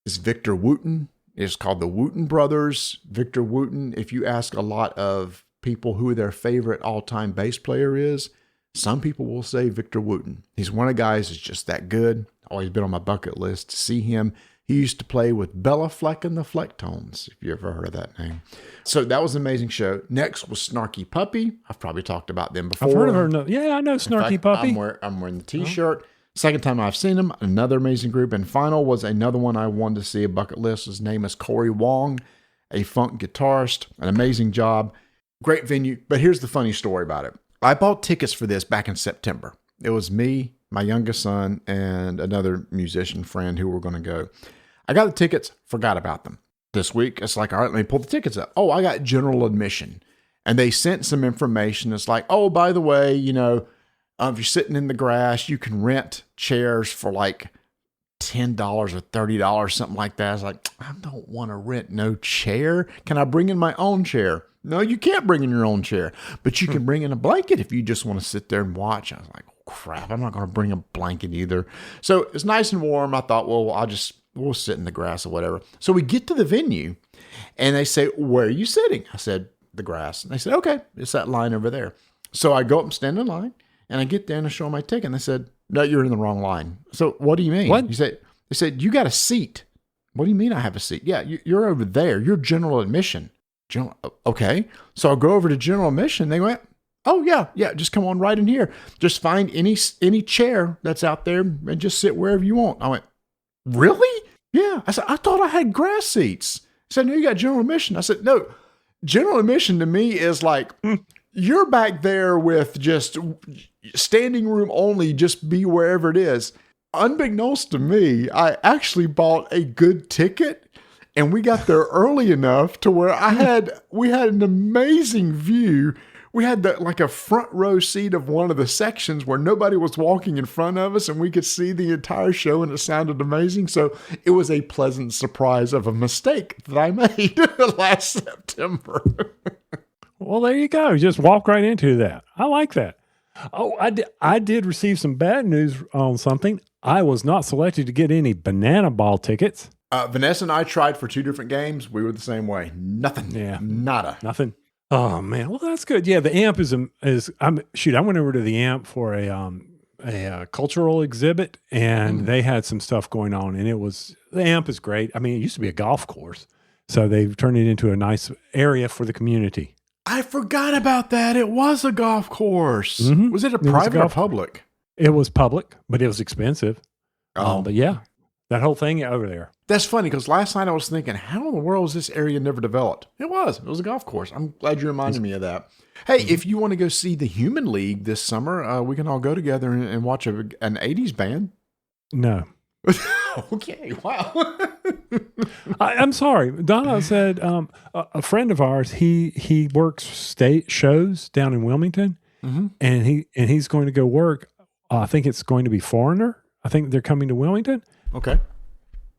is Victor Wooten. It's called the Wooten Brothers. Victor Wooten, if you ask a lot of people who their favorite all-time bass player is, some people will say Victor Wooten. He's one of the guys that's just that good. Always been on my bucket list to see him. He used to play with Bella Fleck and the Flecktones, if you ever heard of that name. So that was an amazing show. Next was Snarky Puppy. I've probably talked about them before. I've heard of her. No, yeah, I know Snarky Puppy. I'm wearing the t-shirt. Second time I've seen him, another amazing group. And final was another one I wanted to see, a bucket list. His name is Corey Wong, a funk guitarist, an amazing job. Great venue. But here's the funny story about it. I bought tickets for this back in September. It was me, my youngest son, and another musician friend who were going to go. I got the tickets, forgot about them. This week, it's like, all right, let me pull the tickets up. Oh, I got general admission. And they sent some information. It's like, oh, by the way, you know, if you're sitting in the grass, you can rent chairs for like $10 or $30, something like that. I was like, I don't want to rent no chair. Can I bring in my own chair? No, you can't bring in your own chair, but you can bring in a blanket if you just want to sit there and watch. I was like, oh, crap, I'm not going to bring a blanket either. So it's nice and warm. I thought, well, we'll sit in the grass or whatever. So we get to the venue and they say, where are you sitting? I said, the grass. And they said, okay, it's that line over there. So I go up and stand in line and I get there and I show them my ticket. And they said, no, you're in the wrong line. So what do you mean? What? They said, you got a seat. What do you mean I have a seat? Yeah, you're over there. You're general admission. Okay. So I'll go over to general admission. They went, oh yeah, just come on right in here. Just find any chair that's out there and just sit wherever you want. I went, really? Yeah. I said, I thought I had grass seats. I said, no, you got general admission. I said, no, general admission to me is like, you're back there with just standing room only, just be wherever it is. Unbeknownst to me, I actually bought a good ticket and we got there early enough to where we had an amazing view. We had like a front row seat of one of the sections where nobody was walking in front of us and we could see the entire show and it sounded amazing. So it was a pleasant surprise of a mistake that I made last September. Well, there you go. Just walk right into that. I like that. Oh, I did receive some bad news on something. I was not selected to get any banana ball tickets. Vanessa and I tried for 2 different games. We were the same way. Nothing. Yeah. Nada. Nothing. Oh man. Well, that's good. Yeah. The AMP I went over to the AMP for a cultural exhibit and they had some stuff going on and the AMP is great. I mean, it used to be a golf course. So they've turned it into a nice area for the community. I forgot about that. It was a golf course. Mm-hmm. Was it a private or public? It was public, but it was expensive. Oh. But yeah, that whole thing over there. That's funny because last night I was thinking, how in the world is this area never developed? It was a golf course. I'm glad you reminded me of that. Hey, if you want to go see the Human League this summer, we can all go together and watch an 80s band. No. Okay, wow. I'm sorry. Donna said a friend of ours, he works state shows down in Wilmington, and he's going to go work. I think it's going to be Foreigner. I think they're coming to Wilmington. Okay.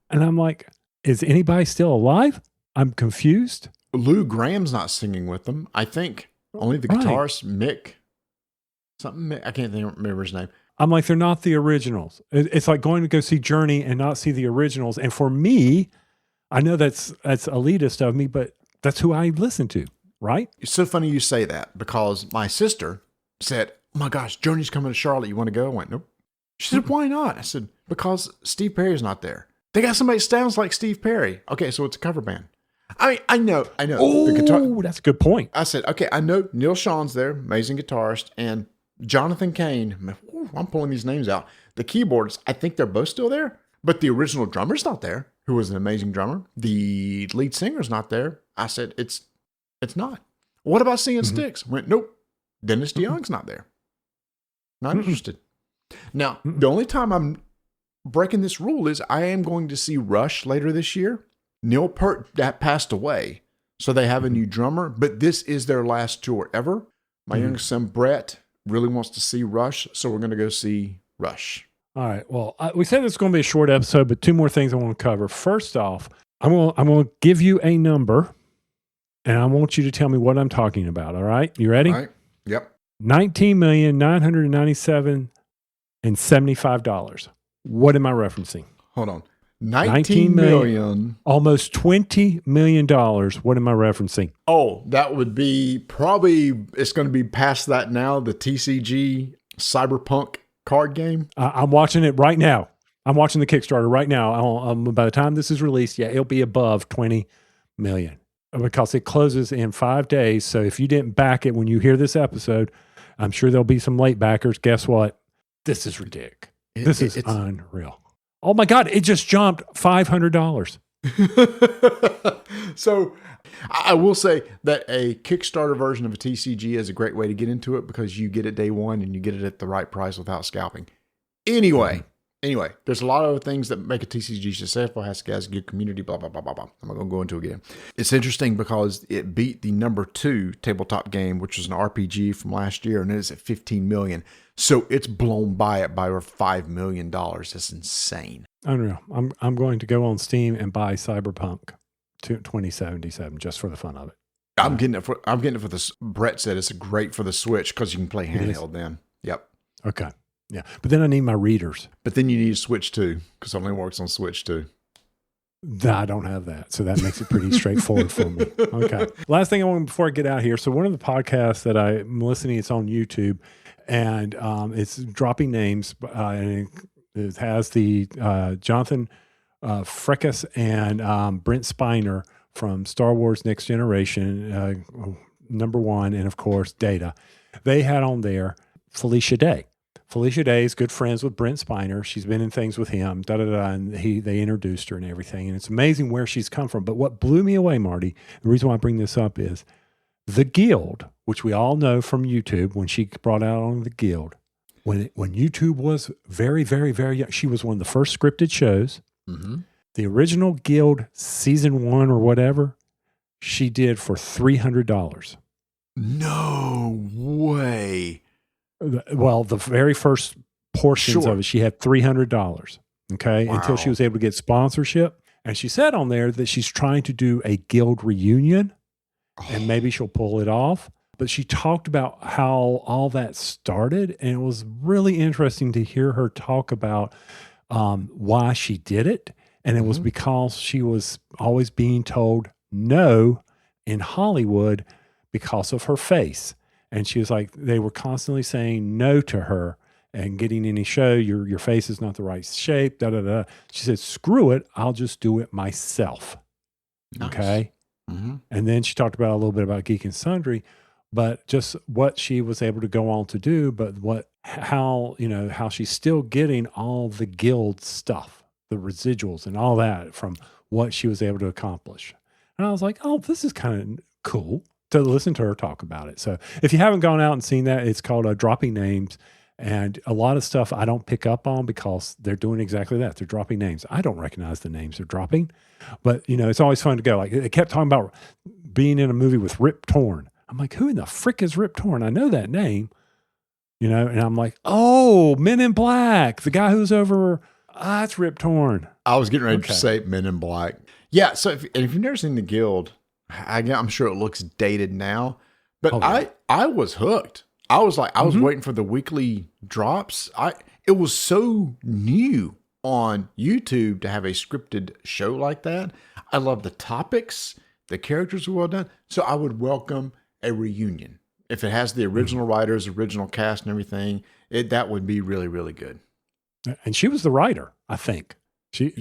And I'm like, is anybody still alive? I'm confused. Lou Graham's not singing with them. I think only the guitarist, Mick. I can't remember his name. I'm like, they're not the originals. It's like going to go see Journey and not see the originals. And for me, I know that's elitist of me, but that's who I listen to, right? It's so funny you say that because my sister said, oh my gosh, Journey's coming to Charlotte. You want to go? I went, nope. She said, why not? I said, because Steve Perry's not there. They got somebody that sounds like Steve Perry. Okay, so it's a cover band. I mean, I know. Oh, that's a good point. I said, okay, I know Neil Sean's there, amazing guitarist, and Jonathan Cain. Ooh, I'm pulling these names out. The keyboards, I think they're both still there, but the original drummer's not there, who was an amazing drummer. The lead singer's not there. I said, it's not. What about Seeing Sticks? Went, nope. Dennis DeYoung's not there. Not interested. Now, the only time I'm breaking this rule is I am going to see Rush later this year. Neil Peart that passed away, so they have a new drummer, but this is their last tour ever. My youngest son, Brett, really wants to see Rush, so we're going to go see Rush. All right. Well, we said it's going to be a short episode, but two more things I want to cover. First off, I'm going to give you a number, and I want you to tell me what I'm talking about. All right? You ready? All right. Yep. $19,997,075. What am I referencing? Hold on. 19 million. Almost $20 million. What am I referencing? Oh, that would be probably, it's going to be past that now, the TCG Cyberpunk card game. I'm watching it right now. I'm watching the Kickstarter right now. By the time this is released, it'll be above 20 million because it closes in 5 days. So if you didn't back it when you hear this episode, I'm sure there'll be some late backers. Guess what? This is ridiculous. This is unreal. Oh my God, it just jumped $500. So I will say that a Kickstarter version of a TCG is a great way to get into it because you get it day one and you get it at the right price without scalping. Anyway, there's a lot of other things that make a TCG successful. Has a good community, blah, blah, blah, blah, blah. I'm not going to go into it again. It's interesting because it beat the number 2 tabletop game, which was an RPG from last year, and it is at 15 million. So it's blown by it by over $5 million. That's insane. Unreal. I'm going to go on Steam and buy Cyberpunk 2077 just for the fun of it. I'm getting it for the. Brett said it's great for the Switch because you can play handheld then. Yep. Okay. Yeah. But then I need my readers. But then you need Switch 2 because it only works on Switch 2. I don't have that. So that makes it pretty straightforward for me. Okay. Last thing I want before I get out here. So one of the podcasts that I'm listening, it's on YouTube. And it's dropping names, and it has the Jonathan Freckus and Brent Spiner from Star Wars Next Generation, number 1, and of course, Data. They had on there Felicia Day. Felicia Day is good friends with Brent Spiner. She's been in things with him, and they introduced her and everything. And it's amazing where she's come from. But what blew me away, Marty, the reason why I bring this up is the Guild, which we all know from YouTube when she brought out on the Guild, when YouTube was very, very, very young. She was one of the first scripted shows. Mm-hmm. The original Guild season 1 or whatever, she did for $300. No way. Well, the very first portions of it, she had $300. Okay. Wow. Until she was able to get sponsorship. And she said on there that she's trying to do a Guild reunion. And maybe she'll pull it off. But she talked about how all that started. And it was really interesting to hear her talk about why she did it. And it was because she was always being told no in Hollywood because of her face. And she was like, they were constantly saying no to her and getting any show. Your face is not the right shape. Da, da, da. She said, screw it. I'll just do it myself. Nice. Okay. Mm-hmm. And then she talked about a little bit about Geek and Sundry, but just what she was able to go on to do, but how she's still getting all the Guild stuff, the residuals and all that from what she was able to accomplish. And I was like, oh, this is kind of cool to listen to her talk about it. So if you haven't gone out and seen that, it's called Dropping Names. And a lot of stuff I don't pick up on because they're doing exactly that. They're dropping names. I don't recognize the names they're dropping, but it's always fun to go. Like they kept talking about being in a movie with Rip Torn. I'm like, who in the frick is Rip Torn? I know that name, and I'm like, oh, Men in Black, the guy who's over. That's Rip Torn. I was getting ready to say Men in Black. Yeah. So if you've never seen the Guild, I'm sure it looks dated now, but I was hooked. I was waiting for the weekly drops. It was so new on YouTube to have a scripted show like that. I love the topics. The characters are well done. So I would welcome a reunion. If it has the original writers, original cast and everything, that would be really, really good. And she was the writer, I think. I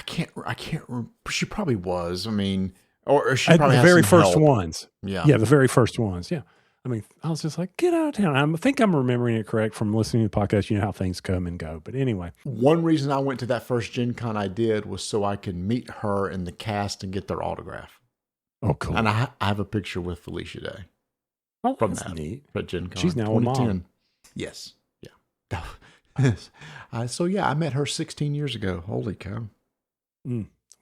can't remember. She probably was. I mean, or she probably the has very some first help. ones. Yeah. Yeah, the very first ones. Yeah. I mean, I was just like, get out of town. I think I'm remembering it correct from listening to the podcast. You know how things come and go. But anyway. One reason I went to that first Gen Con I did was so I could meet her and the cast and get their autograph. Oh, cool. And I have a picture with Felicia Day. Oh, from that's that neat. At Gen Con. She's now a mom. Yes. Yeah. Yes. So yeah, I met her 16 years ago. Holy cow.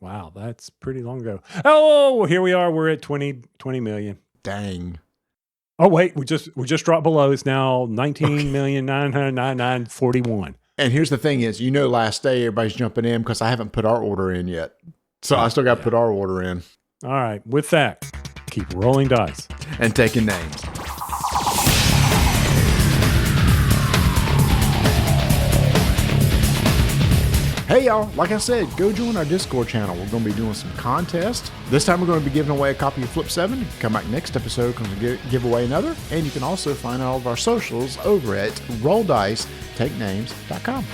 Wow, that's pretty long ago. Oh, here we are. We're at 20 million. Dang. Oh wait, we just dropped below. It's now 19,999,41. And here's the thing is, last day everybody's jumping in because I haven't put our order in yet. So I still got to put our order in. All right. With that, keep rolling dice and taking names. Hey y'all, like I said, go join our Discord channel. We're going to be doing some contests. This time we're going to be giving away a copy of Flip 7. Come back next episode because we'll give away another. And you can also find all of our socials over at rolldice.takenames.com.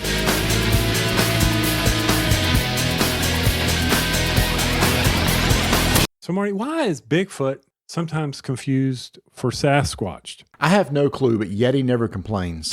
So Marty, why is Bigfoot sometimes confused for Sasquatch? I have no clue, but Yeti never complains.